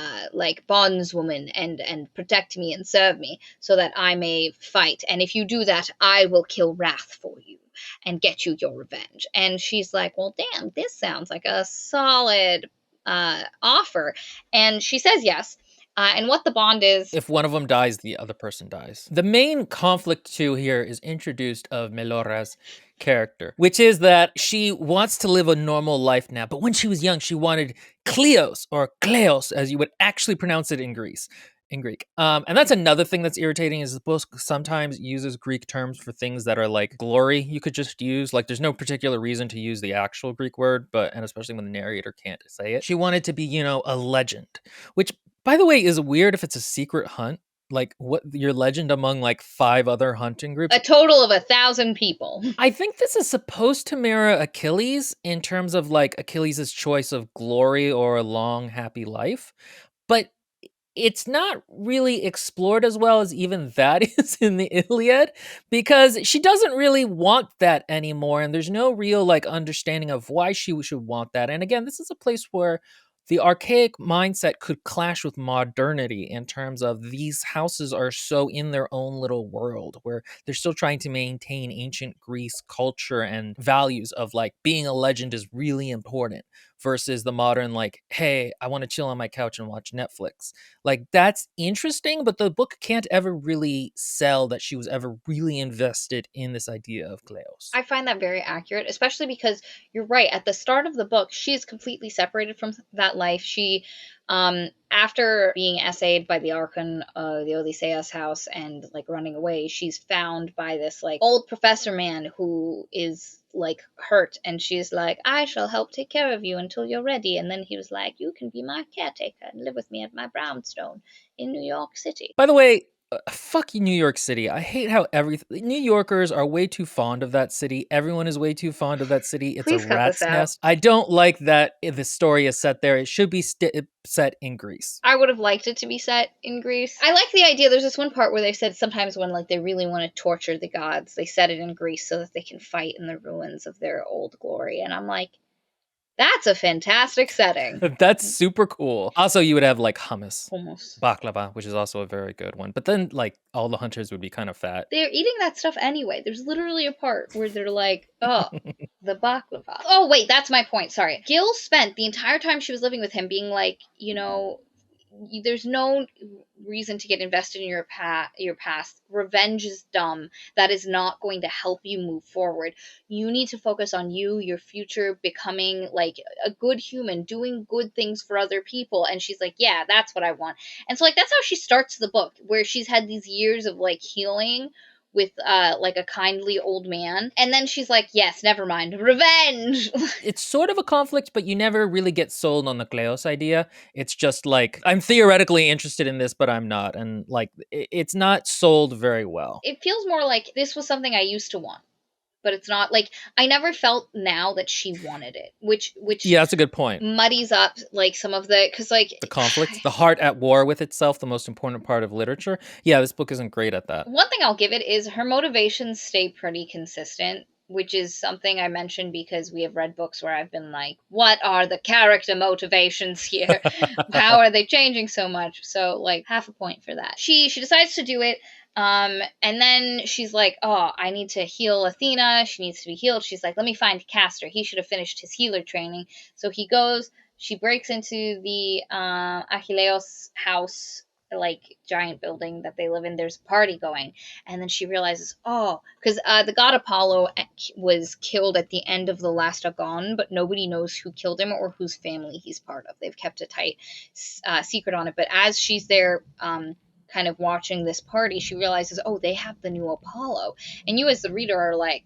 [SPEAKER 2] bondswoman and protect me and serve me so that I may fight. And if you do that, I will kill Wrath for you and get you your revenge. And she's like, well, damn, this sounds like a solid offer. And she says yes. And what the bond is...
[SPEAKER 1] If one of them dies, the other person dies. The main conflict, too, here is introduced of Melora's character, which is that she wants to live a normal life now. But when she was young, she wanted Kleos, or Kleos, as you would actually pronounce it in Greek. And that's another thing that's irritating is the book sometimes uses Greek terms for things that are like glory. You could just use, there's no particular reason to use the actual Greek word, and especially when the narrator can't say it. She wanted to be, a legend, which, by the way, is weird if it's a secret hunt. What your legend among 5 other hunting groups?
[SPEAKER 2] A total of 1,000 people.
[SPEAKER 1] I think this is supposed to mirror Achilles in terms of Achilles' choice of glory or a long, happy life. But it's not really explored as well as even that is in the Iliad, because she doesn't really want that anymore. And there's no real understanding of why she should want that. And again, this is a place where the archaic mindset could clash with modernity in terms of these houses are so in their own little world where they're still trying to maintain ancient Greece culture and values of being a legend is really important versus the modern hey, I want to chill on my couch and watch Netflix. That's interesting, but the book can't ever really sell that she was ever really invested in this idea of Kleos.
[SPEAKER 2] I find that very accurate, especially because you're right. At the start of the book, she's completely separated from that life. She, after being essayed by the Archon, the Odysseus house, and running away, she's found by this old professor man who is hurt, and she's like, I shall help take care of you until you're ready. And then he was like, you can be my caretaker and live with me at my brownstone in New York City.
[SPEAKER 1] By the way, Fuck New York City. I hate how New Yorkers are way too fond of that city. Everyone is way too fond of that city. It's a
[SPEAKER 2] Please cut this
[SPEAKER 1] rat's
[SPEAKER 2] out.
[SPEAKER 1] nest. I don't like that the story is set there. It should be set in Greece.
[SPEAKER 2] I would have liked it to be set in Greece. I like the idea. There's this one part where they said sometimes when like they really want to torture the gods, they set it in Greece so that they can fight in the ruins of their old glory. And I'm like, that's a fantastic setting.
[SPEAKER 1] That's super cool. Also, you would have like hummus,
[SPEAKER 2] Almost.
[SPEAKER 1] baklava, which is also a very good one. But then, like, all the hunters would be kind of fat.
[SPEAKER 2] They're eating that stuff anyway. There's literally a part where they're like, oh, the baklava. Oh, wait, that's my point. Sorry. Gil spent the entire time she was living with him being like, there's no reason to get invested in your past. Revenge is dumb. That is not going to help you move forward. You need to focus on you, your future, becoming like a good human, doing good things for other people. And she's like, yeah, that's what I want. And so like that's how she starts the book, where she's had these years of like healing with like a kindly old man, and then she's like, yes, never mind, revenge.
[SPEAKER 1] It's sort of a conflict, but you never really get sold on the Kleos idea. It's just like, I'm theoretically interested in this, but I'm not. And like, it's not sold very well.
[SPEAKER 2] It feels more like this was something I used to want, but it's not. Like I never felt now that she wanted it, which
[SPEAKER 1] Yeah, that's a good point.
[SPEAKER 2] muddies up like some of the, because like
[SPEAKER 1] The conflict, the heart at war with itself, the most important part of literature. Yeah, this book isn't great at that.
[SPEAKER 2] one thing I'll give it is her motivations stay pretty consistent, which is something I mentioned because we have read books where I've been like, what are the character motivations here? How are they changing so much? So like half a point for that. She decides to do it. And then she's like, oh, I need to heal Athena. She needs to be healed. She's like, let me find Castor. He should have finished his healer training. So he goes, she breaks into the Achilleos house, like giant building that they live in. There's a party going, and then she realizes, oh, because the god Apollo was killed at the end of the last Agon, but nobody knows who killed him or whose family he's part of. They've kept a tight secret on it. But as she's there kind of watching this party, she realizes, oh, they have the new Apollo, and you as the reader are like,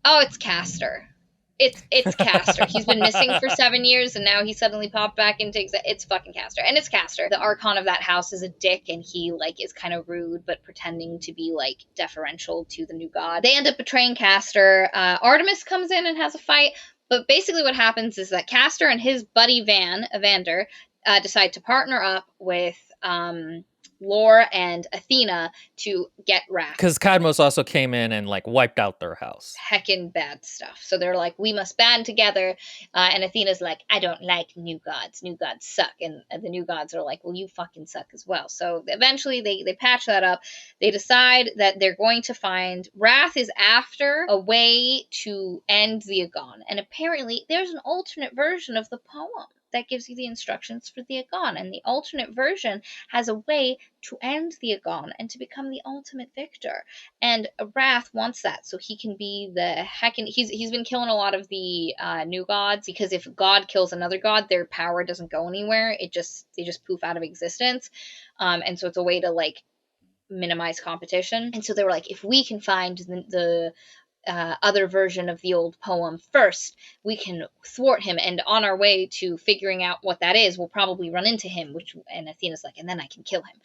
[SPEAKER 2] oh, it's Castor. It's Castor. He's been missing for 7 years, and now he suddenly popped back into it's fucking Castor, and it's Castor. The archon of that house is a dick, and he like is kind of rude, but pretending to be like deferential to the new god. They end up betraying Castor. Artemis comes in and has a fight, but basically what happens is that Castor and his buddy Evander decide to partner up with Lore and Athena to get Wrath.
[SPEAKER 1] Because Cadmos also came in and like wiped out their house.
[SPEAKER 2] Heckin' bad stuff. So they're like, we must band together. And Athena's like, I don't like new gods. New gods suck. And the new gods are like, well, you fucking suck as well. So eventually they patch that up. They decide that they're going to find Wrath is after a way to end the Agon. And apparently there's an alternate version of the poem that gives you the instructions for the Agon. And the alternate version has a way to end the Agon and to become the ultimate victor. And Wrath wants that, so he can be the heckin'. He's been killing a lot of the new gods, because if God kills another god, their power doesn't go anywhere. They just poof out of existence. And so it's a way to like minimize competition. And so they were like, if we can find the other version of the old poem first, we can thwart him, and on our way to figuring out what that is, we'll probably run into him, and Athena's like, and then I can kill him.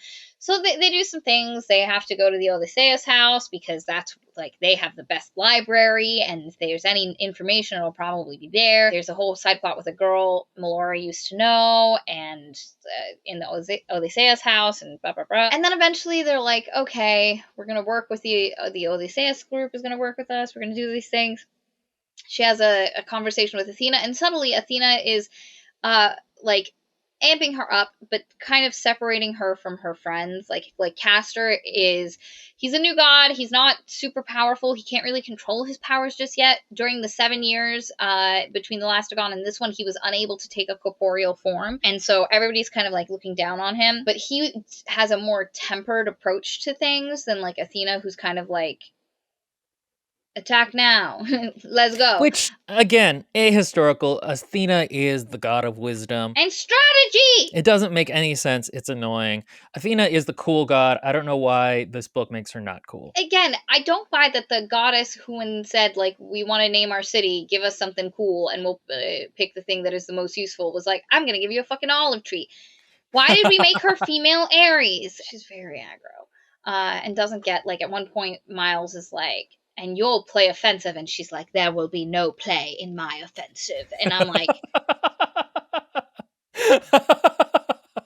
[SPEAKER 2] So they do some things. They have to go to the Odysseus house, because that's like, they have the best library, and if there's any information, it'll probably be there. There's a whole side plot with a girl Melora used to know, and in the Odysseus house, and blah, blah, blah. And then eventually they're like, okay, we're going to work with the Odysseus group is going to work with us. We're going to do these things. She has a conversation with Athena, and suddenly Athena is like amping her up, but kind of separating her from her friends. Like Castor he's a new god. He's not super powerful. He can't really control his powers just yet. During the 7 years between the last Agon and this one, he was unable to take a corporeal form. And so everybody's kind of like looking down on him. But he has a more tempered approach to things than like Athena, who's kind of like, attack now. Let's go.
[SPEAKER 1] Which, again, ahistorical. Athena is the god of wisdom
[SPEAKER 2] and strategy.
[SPEAKER 1] It doesn't make any sense. It's annoying. Athena is the cool god. I don't know why this book makes her not cool.
[SPEAKER 2] Again, I don't buy that the goddess who said, like, we want to name our city, give us something cool, and we'll pick the thing that is the most useful, was like, I'm going to give you a fucking olive tree. Why did we make her female Ares? She's very aggro. and doesn't get, like, at one point Miles is like, and you'll play offensive, and she's like, there will be no play in my offensive, and I'm like,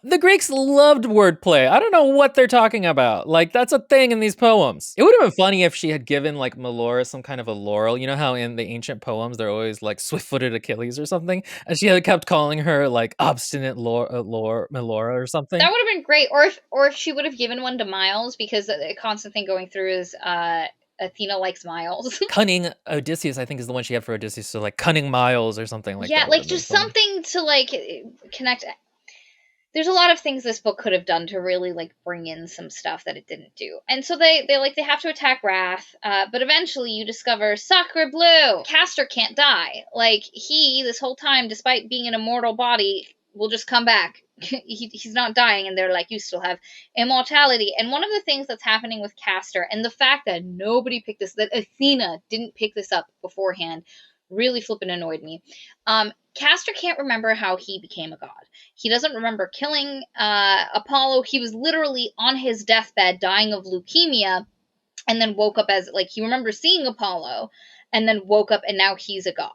[SPEAKER 1] The Greeks loved wordplay. I don't know what they're talking about. Like, that's a thing in these poems. It would have been funny if she had given, like, Melora some kind of a laurel. You know how in the ancient poems they're always like swift-footed Achilles or something? And she had kept calling her, like, obstinate Melora or something.
[SPEAKER 2] that would have been great. Or if she would have given one to Miles, because the constant thing going through is Athena likes Miles.
[SPEAKER 1] Cunning Odysseus, I think, is the one she had for Odysseus. So, like, cunning Miles or something like
[SPEAKER 2] Yeah,
[SPEAKER 1] that would
[SPEAKER 2] like,
[SPEAKER 1] have been
[SPEAKER 2] just
[SPEAKER 1] funny.
[SPEAKER 2] something to, like, connect. There's a lot of things this book could have done to really, like, bring in some stuff that it didn't do. And so they have to attack Wrath, but eventually you discover Sacre Bleu. Castor can't die. Like, he, this whole time, despite being an immortal body, will just come back. He's not dying, and they're like, you still have immortality. And one of the things that's happening with Castor, and the fact that nobody picked this, that Athena didn't pick this up beforehand, really flippin' annoyed me. Castor can't remember how he became a god. He doesn't remember killing Apollo. He was literally on his deathbed dying of leukemia, and then woke up as, like, he remembers seeing Apollo, and then woke up, and now he's a god.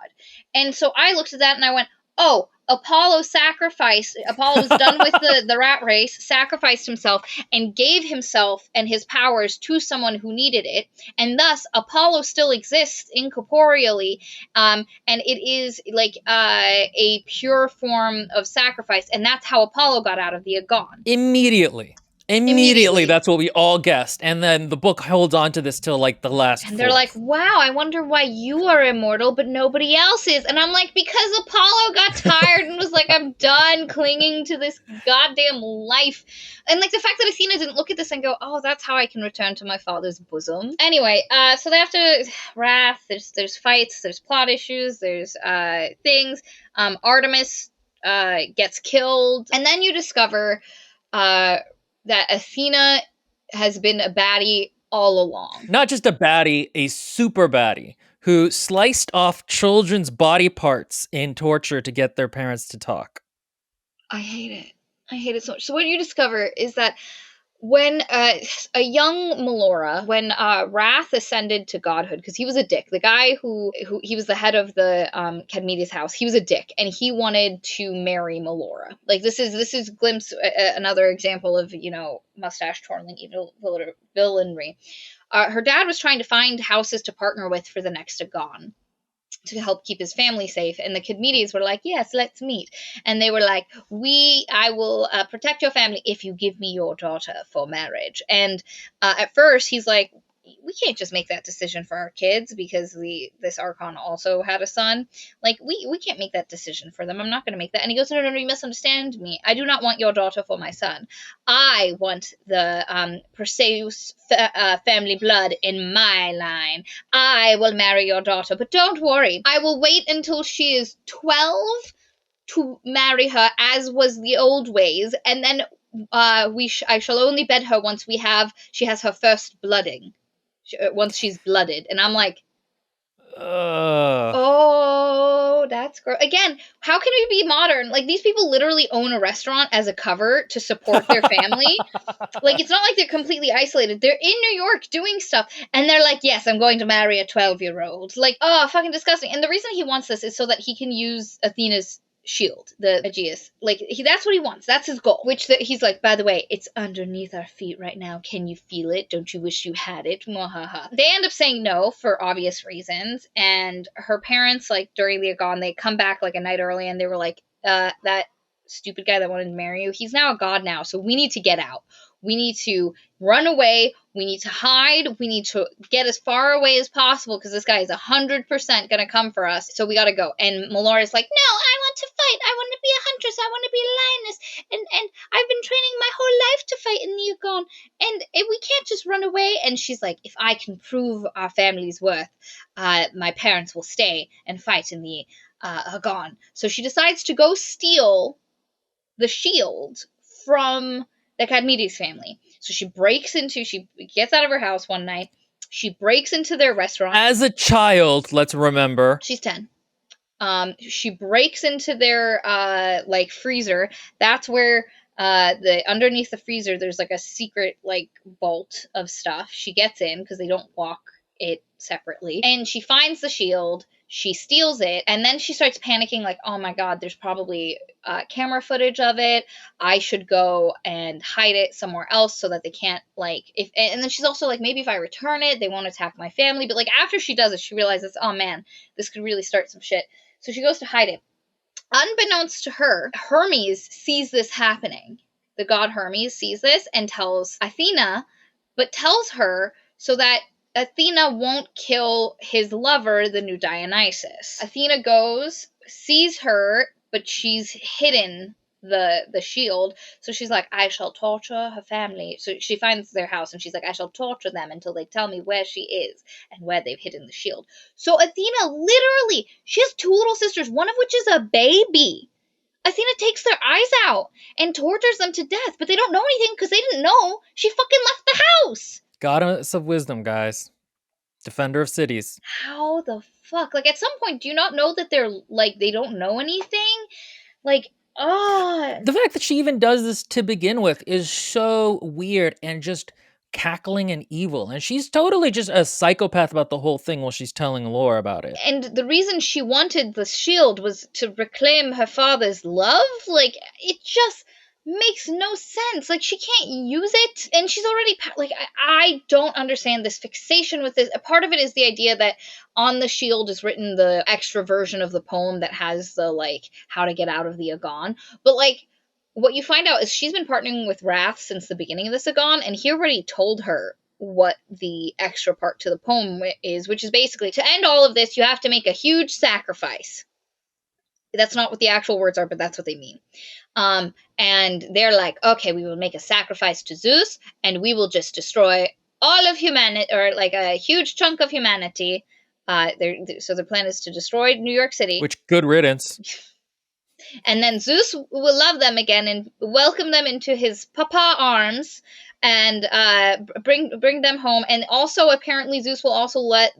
[SPEAKER 2] And so I looked at that and I went, oh, Apollo was done with the rat race, sacrificed himself, and gave himself and his powers to someone who needed it, and thus Apollo still exists incorporeally, and it is like a pure form of sacrifice, and that's how Apollo got out of the Agon.
[SPEAKER 1] Immediately, that's what we all guessed. And then the book holds on to this till, like, the last
[SPEAKER 2] And they're like, wow, I wonder why you are immortal, but nobody else is. And I'm like, because Apollo got tired and was like, I'm done clinging to this goddamn life. And, like, the fact that Athena didn't look at this and go, oh, that's how I can return to my father's bosom. Anyway, so they have to, Wrath, there's fights, there's plot issues, there's things. Artemis gets killed. And then you discover that Athena has been a baddie all along.
[SPEAKER 1] Not just a baddie, a super baddie who sliced off children's body parts in torture to get their parents to talk.
[SPEAKER 2] I hate it. I hate it so much. So what you discover is that when a young Melora, when Wrath ascended to godhood, because he was a dick, the guy who he was the head of the Cadmedes house, he was a dick, and he wanted to marry Melora. Like, this is glimpse another example of, you know, mustache twirling evil villainry. Her dad was trying to find houses to partner with for the next Agon, to help keep his family safe, and the Cadmedes were like, yes, let's meet. And they were like, I will protect your family if you give me your daughter for marriage. And at first he's like, we can't just make that decision for our kids, because this Archon also had a son. Like, we can't make that decision for them. I'm not going to make that. And he goes, no, you misunderstand me. I do not want your daughter for my son. I want the Perseus family blood in my line. I will marry your daughter, but don't worry. I will wait until she is 12 to marry her, as was the old ways, and then I shall only bed her once she has her first blooding. Once she's blooded. And I'm like, oh, that's gross. Again, how can we be modern? Like, these people literally own a restaurant as a cover to support their family. Like, it's not like they're completely isolated. They're in New York doing stuff, and they're like, yes, I'm going to marry a 12-year-old. Like, oh, fucking disgusting. And the reason he wants this is so that he can use Athena's shield, the Aegeus. Like, that's what he wants. That's his goal. He's like, by the way, it's underneath our feet right now. Can you feel it? Don't you wish you had it? Mwahaha. They end up saying no for obvious reasons, and her parents, like, during the Agon, they come back like a night early, and they were like, that stupid guy that wanted to marry you, he's now a god now, so we need to get out. We need to run away. We need to hide. We need to get as far away as possible, because this guy is 100% going to come for us. So we got to go. And Melora's like, no, I want to fight. I want to be a huntress. I want to be a lioness. And I've been training my whole life to fight in the Agon. And we can't just run away. And she's like, if I can prove our family's worth, my parents will stay and fight in the Agon. So she decides to go steal the shield from the Cadmedes family. So she gets out of her house one night. She breaks into their restaurant.
[SPEAKER 1] As a child, let's remember.
[SPEAKER 2] She's 10. She breaks into their, freezer. That's where The underneath the freezer, there's like a secret like vault of stuff. She gets in because they don't lock it separately, and she finds the shield. She steals it, and then she starts panicking, like, "Oh my god, there's probably camera footage of it. I should go and hide it somewhere else so that they can't like if." And then she's also like, "Maybe if I return it, they won't attack my family." But like after she does it, she realizes, "Oh man, this could really start some shit." So she goes to hide it. Unbeknownst to her, Hermes sees this happening. The god Hermes sees this and tells Athena, but tells her so that Athena won't kill his lover, the new Dionysus. Athena goes, sees her, but she's hidden the shield. So she's like, I shall torture her family. So she finds their house and she's like, I shall torture them until they tell me where she is and where they've hidden the shield. So Athena literally, she has two little sisters, one of which is a baby. Athena takes their eyes out and tortures them to death, but they don't know anything because they didn't know she fucking left the house.
[SPEAKER 1] Goddess of wisdom, guys. Defender of cities.
[SPEAKER 2] How the fuck? Like, at some point, do you not know that they're, like, they don't know anything? Like, oh.
[SPEAKER 1] The fact that she even does this to begin with is so weird and just cackling and evil. And she's totally just a psychopath about the whole thing while she's telling Laura about it.
[SPEAKER 2] And the reason she wanted the shield was to reclaim her father's love? Like, it just makes no sense. Like, she can't use it, and she's already like, I don't understand this fixation with this. A part of it is the idea that on the shield is written the extra version of the poem that has the like how to get out of the Agon, but like what you find out is she's been partnering with Wrath since the beginning of this Agon, and he already told her what the extra part to the poem is, which is basically to end all of this, you have to make a huge sacrifice. That's not what the actual words are, but that's what they mean. And they're like, okay, we will make a sacrifice to Zeus, and we will just destroy all of humanity, or like a huge chunk of humanity. So the plan is to destroy New York City.
[SPEAKER 1] Which, good riddance.
[SPEAKER 2] And then Zeus will love them again and welcome them into his papa arms and bring them home. And also, apparently, Zeus will also let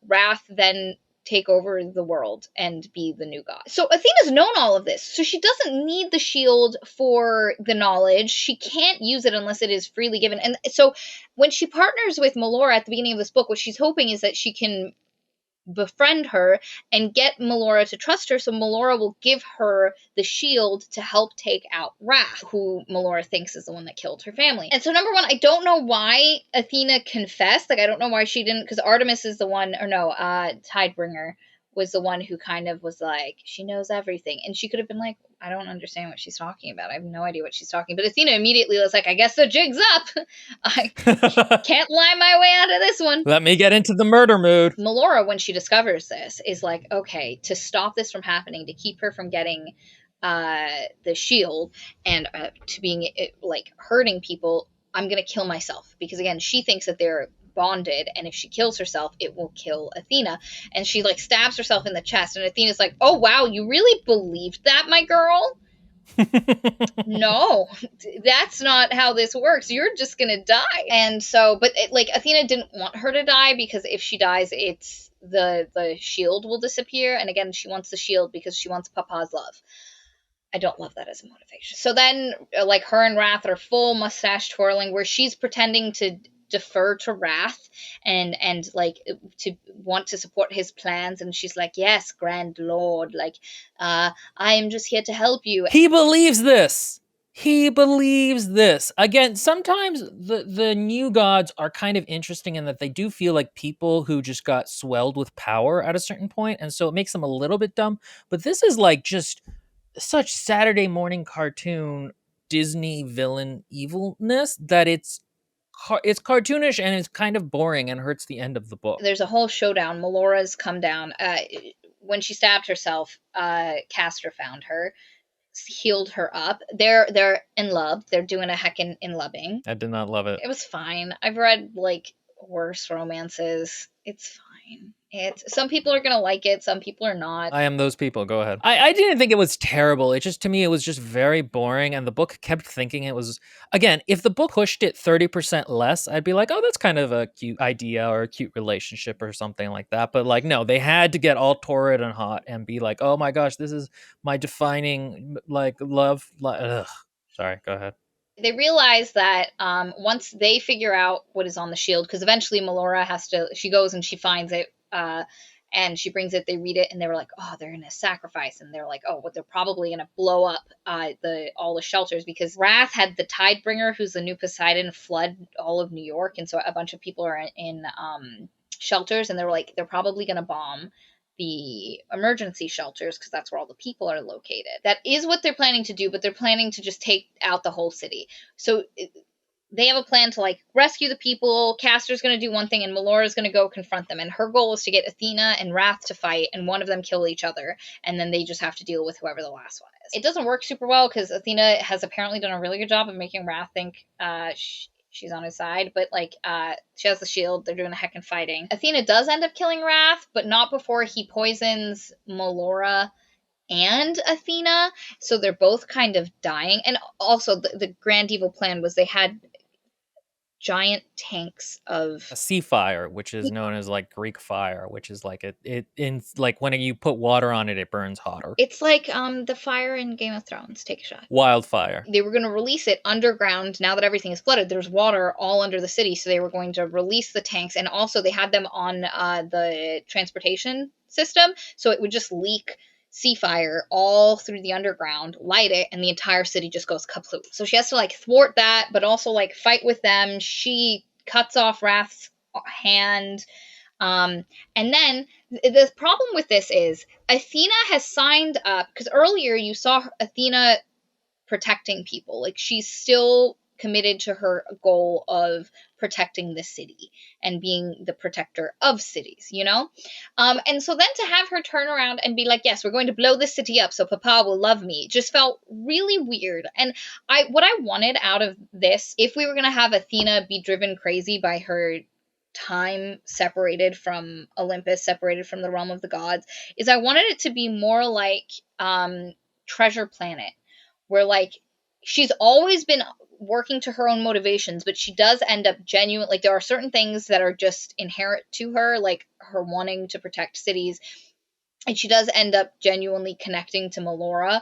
[SPEAKER 2] Wrath then take over the world and be the new god. So Athena's known all of this. So she doesn't need the shield for the knowledge. She can't use it unless it is freely given. And so when she partners with Melora at the beginning of this book, what she's hoping is that she can befriend her and get Melora to trust her, so Melora will give her the shield to help take out Wrath, who Melora thinks is the one that killed her family. And so number one, I don't know why Athena confessed. Like, I don't know why she didn't, because Artemis is the one, or no, Tidebringer was the one who kind of was like, she knows everything. And she could have been like, I don't understand what she's talking about. I have no idea what she's talking about. But Athena immediately was like, I guess the jig's up. I can't lie my way out of this one.
[SPEAKER 1] Let me get into the murder mood.
[SPEAKER 2] Melora, when she discovers this, is like, okay, to stop this from happening, to keep her from getting the shield and to being like hurting people, I'm going to kill myself. Because again, she thinks that they're bonded, and if she kills herself, it will kill Athena. And she like stabs herself in the chest, and Athena's like, oh wow, you really believed that, my girl? No, that's not how this works. You're just gonna die. And so, but like Athena didn't want her to die, because if she dies, it's the shield will disappear. And again, she wants the shield because she wants Papa's love. I don't love that as a motivation. So then, like, her and Wrath are full mustache twirling, where she's pretending to defer to Wrath and like to want to support his plans, and she's like, yes, grand lord, like I am just here to help you.
[SPEAKER 1] He believes this. He believes this. Again, sometimes the new gods are kind of interesting in that they do feel like people who just got swelled with power at a certain point, and so it makes them a little bit dumb. But this is like just such Saturday morning cartoon Disney villain evilness that it's cartoonish and it's kind of boring and hurts the end of the book.
[SPEAKER 2] There's a whole showdown. Melora's come down. When she stabbed herself, Castor found her, healed her up. They're in love. They're doing a heckin' in loving.
[SPEAKER 1] I did not love it.
[SPEAKER 2] It was fine. I've read like worse romances. It's fine. Some people are gonna like it, some people are not.
[SPEAKER 1] I am those people. Go ahead. I didn't think it was terrible. It just, to me, it was just very boring, and the book kept thinking it was, again, if the book pushed it 30% less, I'd be like, oh, that's kind of a cute idea or a cute relationship or something like that. But like, no, they had to get all torrid and hot and be like, oh my gosh, this is my defining like love. Ugh. Sorry, go ahead.
[SPEAKER 2] They realize that once they figure out what is on the shield, because eventually Melora she goes and she finds it, and she brings it, they read it, and they were like, oh, they're gonna sacrifice, and they're like, oh, well, they're probably gonna blow up all the shelters, because Wrath had the Tidebringer, who's the new Poseidon, flood all of New York, and so a bunch of people are in shelters, and they were like, they're probably gonna bomb the emergency shelters because that's where all the people are located. That is what they're planning to do, but they're planning to just take out the whole city. So they have a plan to like rescue the people. Castor's going to do one thing, and Melora's going to go confront them. And her goal is to get Athena and Wrath to fight, and one of them kill each other, and then they just have to deal with whoever the last one is. It doesn't work super well because Athena has apparently done a really good job of making Wrath think she's on his side, but like she has the shield, they're doing a heckin' fighting. Athena does end up killing Wrath, but not before he poisons Melora and Athena, so they're both kind of dying. And also the grand evil plan was they had giant tanks of
[SPEAKER 1] A sea fire, which is known as like Greek fire, which is like it in like when you put water on it, it burns hotter.
[SPEAKER 2] It's like the fire in Game of Thrones. Take a shot.
[SPEAKER 1] Wildfire.
[SPEAKER 2] They were going to release it underground. Now that everything is flooded, there's water all under the city, so they were going to release the tanks, and also they had them on the transportation system, so it would just leak sea fire all through the underground, light it, and the entire city just goes kaput. So she has to like thwart that, but also like fight with them. She cuts off Wrath's hand. And then the problem with this is Athena has signed up, because earlier you saw Athena protecting people. Like she's still committed to her goal of protecting the city and being the protector of cities, you know? And so then to have her turn around and be like, yes, we're going to blow this city up so Papa will love me, just felt really weird. And what I wanted out of this, if we were going to have Athena be driven crazy by her time separated from Olympus, separated from the realm of the gods, is I wanted it to be more like Treasure Planet, where like she's always been working to her own motivations, but she does end up genuine. Like there are certain things that are just inherent to her, like her wanting to protect cities, and she does end up genuinely connecting to Melora,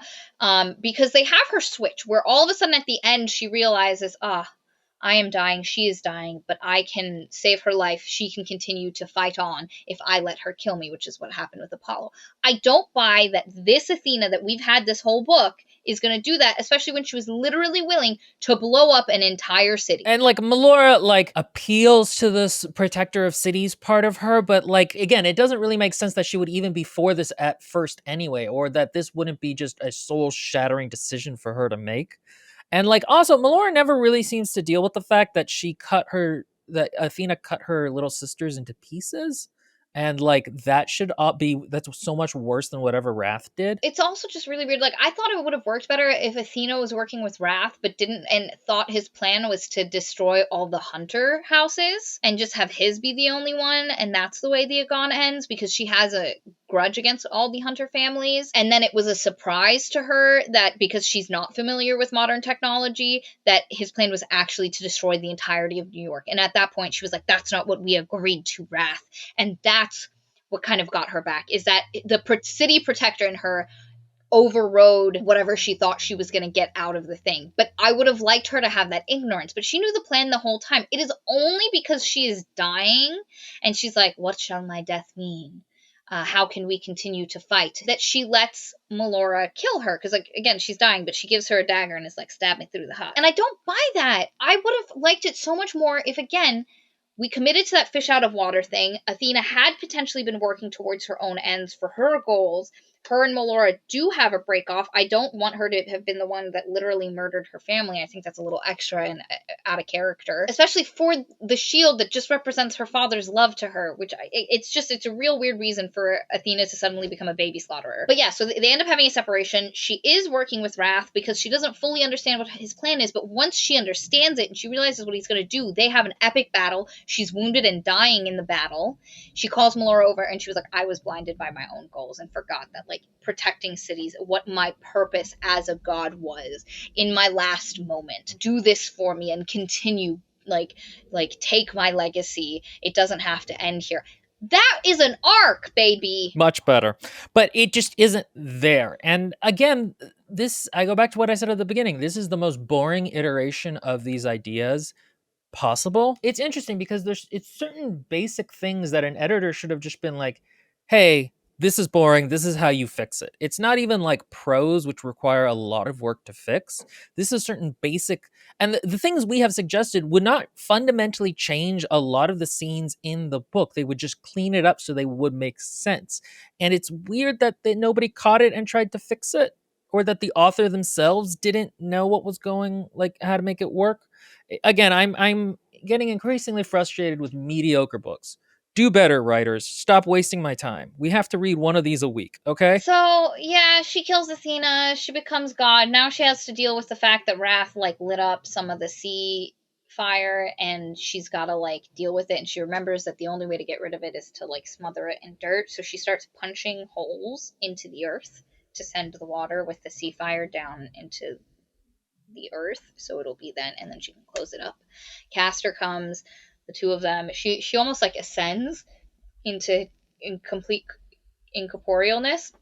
[SPEAKER 2] because they have her switch where all of a sudden at the end she realizes, I am dying, she is dying, but I can save her life. She can continue to fight on if I let her kill me, which is what happened with Apollo. I don't buy that this Athena that we've had this whole book is going to do that, especially when she was literally willing to blow up an entire city.
[SPEAKER 1] And like Melora like appeals to this protector of cities part of her, but like again, it doesn't really make sense that she would even be for this at first anyway, or that this wouldn't be just a soul-shattering decision for her to make. And like also Melora never really seems to deal with the fact that that Athena cut her little sisters into pieces. And like that's so much worse than whatever Wrath did.
[SPEAKER 2] It's also just really weird. Like I thought it would have worked better if Athena was working with Wrath, but didn't, and thought his plan was to destroy all the hunter houses and just have his be the only one, and that's the way the Agon ends, because she has a grudge against all the hunter families. And then it was a surprise to her that because she's not familiar with modern technology, that his plan was actually to destroy the entirety of New York. And at that point she was like, that's not what we agreed to, Wrath. And that's what kind of got her back, is that the city protector in her overrode whatever she thought she was going to get out of the thing. But I would have liked her to have that ignorance, but she knew the plan the whole time. It is only because she is dying and she's like, what shall my death mean? How can we continue to fight? That she lets Melora kill her. Because, like, again, she's dying, but she gives her a dagger and is like, stab me through the heart. And I don't buy that. I would have liked it so much more if, again, we committed to that fish out of water thing. Athena had potentially been working towards her own ends for her goals. Her and Melora do have a break off. I don't want her to have been the one that literally murdered her family. I think that's a little extra and out of character, especially for the shield that just represents her father's love to her, which it's a real weird reason for Athena to suddenly become a baby slaughterer. But yeah, so they end up having a separation. She is working with Wrath because she doesn't fully understand what his plan is, but once she understands it and she realizes what he's going to do, they have an epic battle. She's wounded and dying in the battle. She calls Melora over and she was like, I was blinded by my own goals and forgot that, like, protecting cities, what my purpose as a god was in my last moment. Do this for me and continue, like take my legacy. It doesn't have to end here. That is an arc, baby.
[SPEAKER 1] Much better. But it just isn't there. And again, this, I go back to what I said at the beginning. This is the most boring iteration of these ideas possible. It's interesting because there's it's certain basic things that an editor should have just been like, "Hey, this is boring. This is how you fix it." It's not even like prose, which require a lot of work to fix. This is certain basic, and the things we have suggested would not fundamentally change a lot of the scenes in the book. They would just clean it up so they would make sense. And it's weird that nobody caught it and tried to fix it, or that the author themselves didn't know what was going, like how to make it work. Again, I'm getting increasingly frustrated with mediocre books. Do better, writers. Stop wasting my time. We have to read one of these a week, okay?
[SPEAKER 2] So yeah, she kills Athena. She becomes god. Now she has to deal with the fact that Wrath like lit up some of the sea fire, and she's got to like deal with it. And she remembers that the only way to get rid of it is to like smother it in dirt. So she starts punching holes into the earth to send the water with the sea fire down into the earth, so it'll be then, and then she can close it up. Castor comes, the two of them. She almost like ascends into in complete incorporealness.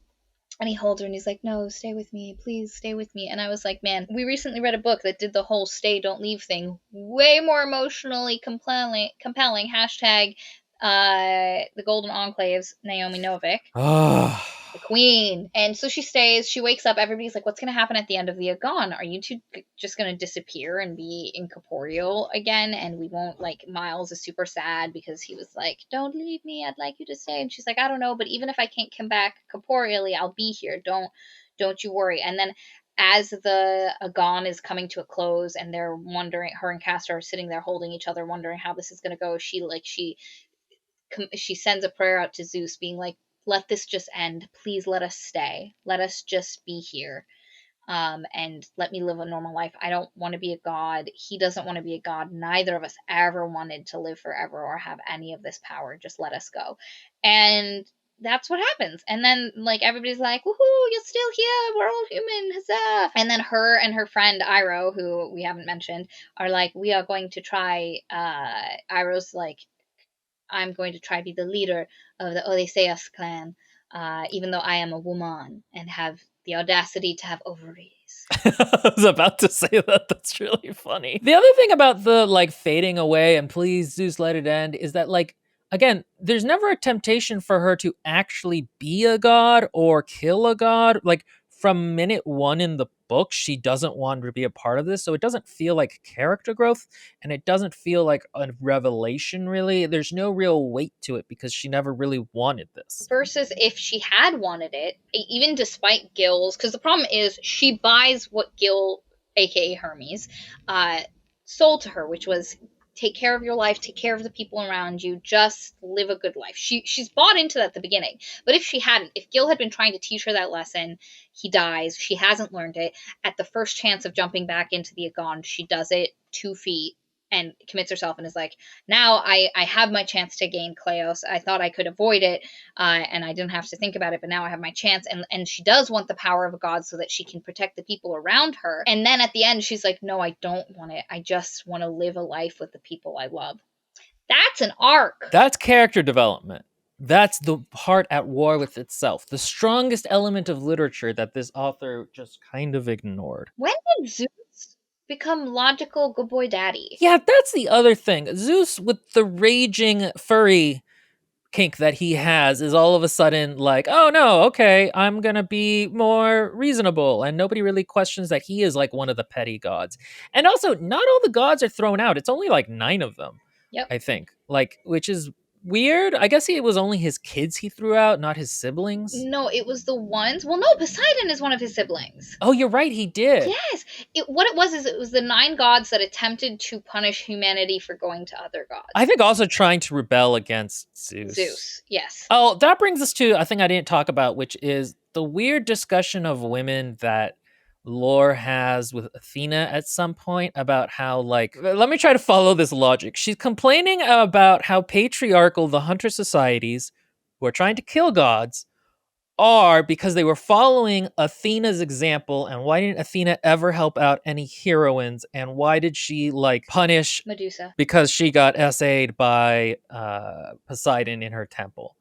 [SPEAKER 2] And he holds her and he's like, "No, stay with me. Please stay with me." And I was like, man, we recently read a book that did the whole stay, don't leave thing way more emotionally compelling. Hashtag the Golden Enclaves, Naomi Novik,
[SPEAKER 1] Ah,
[SPEAKER 2] the queen. And so she stays, she wakes up, everybody's like, "What's going to happen at the end of the Agon? Are you two just going to disappear and be incorporeal again? And we won't, like, Miles is super sad because he was like, 'Don't leave me, I'd like you to stay.' And she's like, 'I don't know, but even if I can't come back corporeally, I'll be here. Don't you worry.'" And then as the Agon is coming to a close and they're wondering, her and Castor are sitting there holding each other, wondering how this is going to go, she sends a prayer out to Zeus, being like, "Let this just end. Please let us stay. Let us just be here. And let me live a normal life. I don't want to be a god. He doesn't want to be a god. Neither of us ever wanted to live forever or have any of this power. Just let us go." And that's what happens. And then, like, everybody's like, "Woohoo, you're still here. We're all human. Huzzah." And then her and her friend Iroh, who we haven't mentioned, are like, "We are going to try." Iroh's like, "I'm going to try to be the leader of the Odysseus clan, even though I am a woman and have the audacity to have ovaries."
[SPEAKER 1] I was about to say that. That's really funny. The other thing about the like fading away and please Zeus let it end is that, like, again, there's never a temptation for her to actually be a god or kill a god. Like, from minute one in the book, she doesn't want to be a part of this. So it doesn't feel like character growth, and it doesn't feel like a revelation, really. There's no real weight to it because she never really wanted this.
[SPEAKER 2] Versus if she had wanted it, even despite Gil's, because the problem is she buys what Gil, aka Hermes, sold to her, which was, take care of your life, take care of the people around you, just live a good life. She's bought into that at the beginning. But if she hadn't, if Gil had been trying to teach her that lesson, he dies, she hasn't learned it. At the first chance of jumping back into the Agon, she does it 2 feet and commits herself and is like, "Now I have my chance to gain Kleos. I thought I could avoid it, and I didn't have to think about it, but now I have my chance." And she does want the power of a god so that she can protect the people around her. And then at the end, she's like, "No, I don't want it. I just want to live a life with the people I love." That's an arc.
[SPEAKER 1] That's character development. That's the heart at war with itself. The strongest element of literature that this author just kind of ignored.
[SPEAKER 2] When did Zeus become logical good boy daddy?
[SPEAKER 1] Yeah, that's the other thing. Zeus, with the raging furry kink that he has, is all of a sudden like, "Oh no, okay, I'm gonna be more reasonable." And nobody really questions that he is like one of the petty gods. And also, not all the gods are thrown out. It's only like 9 of them,
[SPEAKER 2] Yep.
[SPEAKER 1] I think. Like, which is weird. I guess it was only his kids he threw out, not his siblings.
[SPEAKER 2] No, it was the ones. Well, no, Poseidon is one of his siblings.
[SPEAKER 1] Oh, you're right, he did.
[SPEAKER 2] Yes. What it was is it was the 9 gods that attempted to punish humanity for going to other gods.
[SPEAKER 1] I think also trying to rebel against
[SPEAKER 2] Zeus, yes.
[SPEAKER 1] Oh, that brings us to a thing I didn't talk about, which is the weird discussion of women that Lore has with Athena at some point about how, like, let me try to follow this logic. She's complaining about how patriarchal the hunter societies who are trying to kill gods are because they were following Athena's example. And why didn't Athena ever help out any heroines? And why did she like punish
[SPEAKER 2] Medusa.
[SPEAKER 1] because she got essayed by Poseidon in her temple?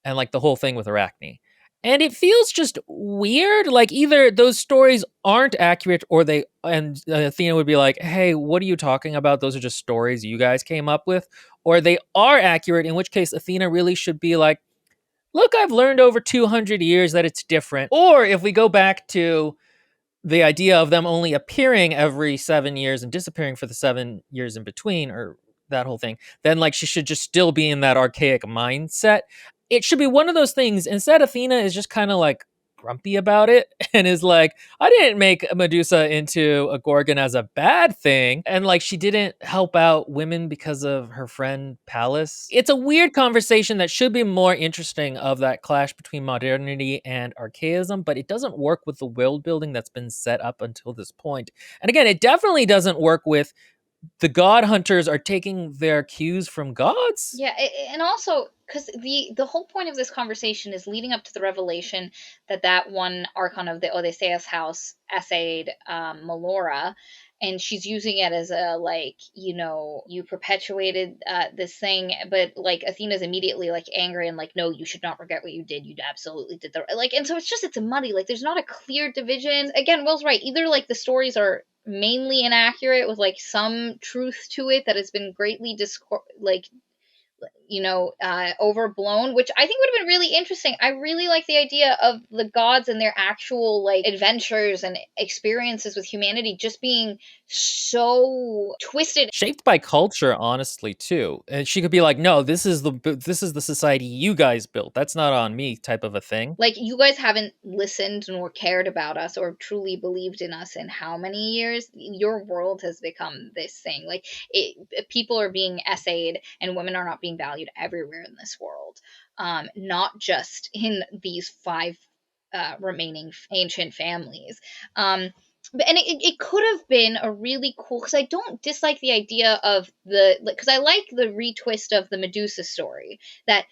[SPEAKER 1] And like the whole thing with Arachne. And it feels just weird. Like either those stories aren't accurate, or they and Athena would be like, "Hey, what are you talking about? Those are just stories you guys came up with." Or they are accurate, in which case Athena really should be like, "Look, I've learned over 200 years that it's different." Or if we go back to the idea of them only appearing every 7 years and disappearing for the 7 years in between, or that whole thing, then like she should just still be in that archaic mindset. It should be one of those things. Instead, Athena is just kind of like grumpy about it and is like, I didn't make Medusa into a Gorgon as a bad thing. And like she didn't help out women because of her friend Pallas. It's a weird conversation that should be more interesting, of that clash between modernity and archaism, but it doesn't work with the world building that's been set up until this point. And again, it definitely doesn't work with the god hunters are taking their cues from gods.
[SPEAKER 2] Yeah, and also because the whole point of this conversation is leading up to the revelation that that one archon of the Odysseus house essayed Melora, and she's using it as a like, you perpetuated this thing, but like Athena's immediately like angry and like, no, you should not regret what you did. You absolutely did the like, and so it's muddy. Like there's not a clear division. Again, Will's right. Either like the stories are mainly inaccurate with like some truth to it that has been greatly overblown, which I think would have been really interesting. I really like the idea of the gods and their actual like adventures and experiences with humanity just being so twisted.
[SPEAKER 1] Shaped by culture, honestly, too. And she could be like, "No, this is the society you guys built. That's not on me," type of a thing.
[SPEAKER 2] Like, you guys haven't listened nor cared about us or truly believed in us in how many years? Your world has become this thing. Like, people are being essayed and women are not being valued everywhere in this world. Not just in these five remaining ancient families. And it could have been a really cool, because I don't dislike the idea of because I like the retwist of the Medusa story, that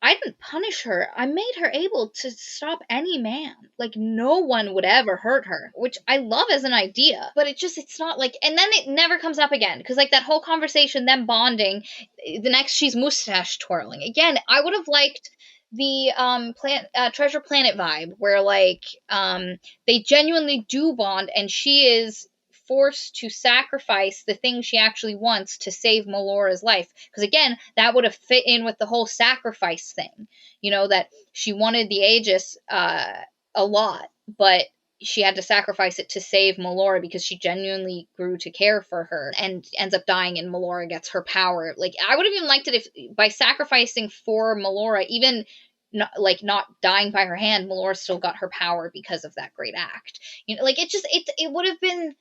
[SPEAKER 2] I didn't punish her. I made her able to stop any man. Like, no one would ever hurt her, which I love as an idea. But it's not like, and then it never comes up again. Because, like, that whole conversation, them bonding, the next she's mustache twirling. Again, I would have liked the Treasure Planet vibe, where, like, they genuinely do bond, and she is forced to sacrifice the thing she actually wants to save Melora's life. Because again, that would have fit in with the whole sacrifice thing. That she wanted the Aegis a lot, but she had to sacrifice it to save Melora because she genuinely grew to care for her and ends up dying, and Melora gets her power. Like, I would have even liked it if by sacrificing for Melora, even not dying by her hand, Melora still got her power because of that great act. Like, it would have been,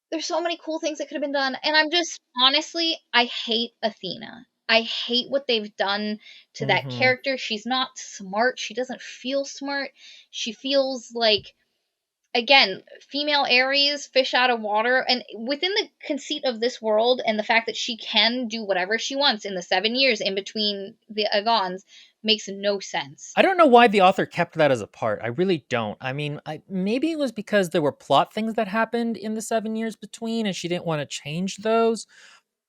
[SPEAKER 2] there's so many cool things that could have been done. And I'm just, honestly, I hate Athena. I hate what they've done to that
[SPEAKER 1] Mm-hmm.
[SPEAKER 2] character. She's not smart. She doesn't feel smart. She feels like, again, female Ares, fish out of water. And within the conceit of this world and the fact that she can do whatever she wants in the 7 years in between the Agons makes no sense.
[SPEAKER 1] I don't know why the author kept that as a part. I really don't. I mean, maybe it was because there were plot things that happened in the 7 years between, and she didn't want to change those.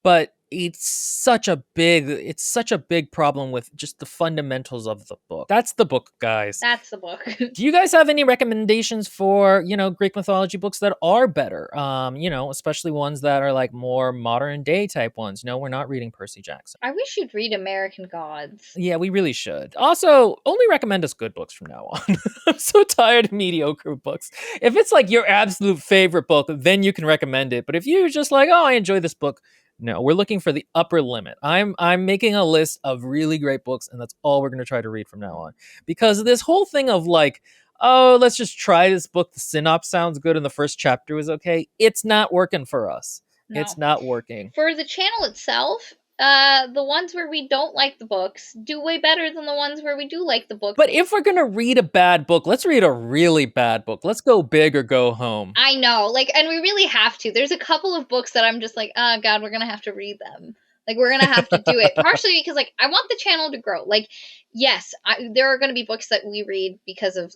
[SPEAKER 1] But it's such a big problem with just the fundamentals of the book. That's the book, guys.
[SPEAKER 2] That's the book.
[SPEAKER 1] Do you guys have any recommendations for, Greek mythology books that are better? Especially ones that are like more modern day type ones. No, we're not reading Percy Jackson.
[SPEAKER 2] I wish you'd read American Gods.
[SPEAKER 1] Yeah, we really should. Also, only recommend us good books from now on. I'm so tired of mediocre books. If it's like your absolute favorite book, then you can recommend it. But if you're just like, oh, I enjoy this book, no, we're looking for the upper limit. I'm making a list of really great books, and that's all we're going to try to read from now on. Because this whole thing of like, oh, let's just try this book. The synopsis sounds good, and the first chapter was okay. It's not working for us.
[SPEAKER 2] No.
[SPEAKER 1] It's not working.
[SPEAKER 2] For the channel itself, the ones where we don't like the books do way better than the ones where we do like the book.
[SPEAKER 1] But if we're gonna read a bad book, let's read a really bad book. Let's go big or go home.
[SPEAKER 2] I know, like, and we really have to. There's a couple of books that I'm just like, oh god, we're gonna have to read them. Like, we're gonna have to do it, partially because like I want the channel to grow. Like, yes, there are going to be books that we read because of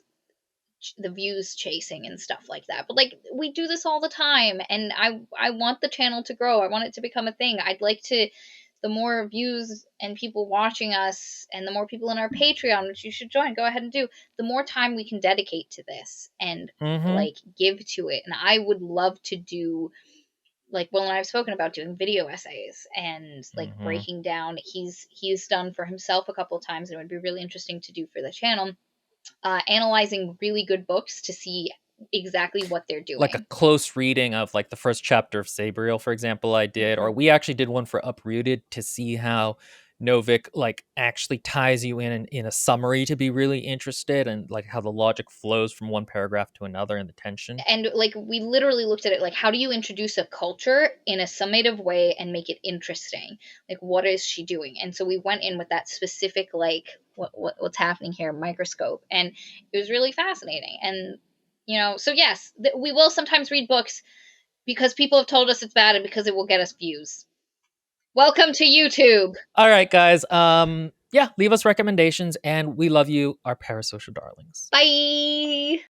[SPEAKER 2] the views chasing and stuff like that, but like we do this all the time, and I want the channel to grow. I want it to become a thing. I'd like to, the more views and people watching us and the more people in our Patreon, which you should join, go ahead and do, the more time we can dedicate to this and
[SPEAKER 1] Mm-hmm.
[SPEAKER 2] like give to it. And I would love to do, like Will and I've spoken about doing video essays and like
[SPEAKER 1] Mm-hmm.
[SPEAKER 2] breaking down. He's done for himself a couple of times, and it would be really interesting to do for the channel, analyzing really good books to see exactly what they're
[SPEAKER 1] Like a
[SPEAKER 2] doing.
[SPEAKER 1] close reading of like the first chapter of Sabriel, for example, I did, or
[SPEAKER 2] Mhm.
[SPEAKER 1] we actually did one for Uprooted to see how Novik like actually ties you in a summary to be really interested, and like how the logic flows from one paragraph to another and the tension.
[SPEAKER 2] And like we literally looked at it like, how do you introduce a culture in a summative way and make it interesting? Like, what is she doing? And so we went in with that specific, like, what's happening here, microscope, and it was really fascinating. And so yes, we will sometimes read books because people have told us it's bad and because it will get us views. Welcome to YouTube.
[SPEAKER 1] All right, guys. Yeah, leave us recommendations, and we love you, our parasocial darlings.
[SPEAKER 2] Bye.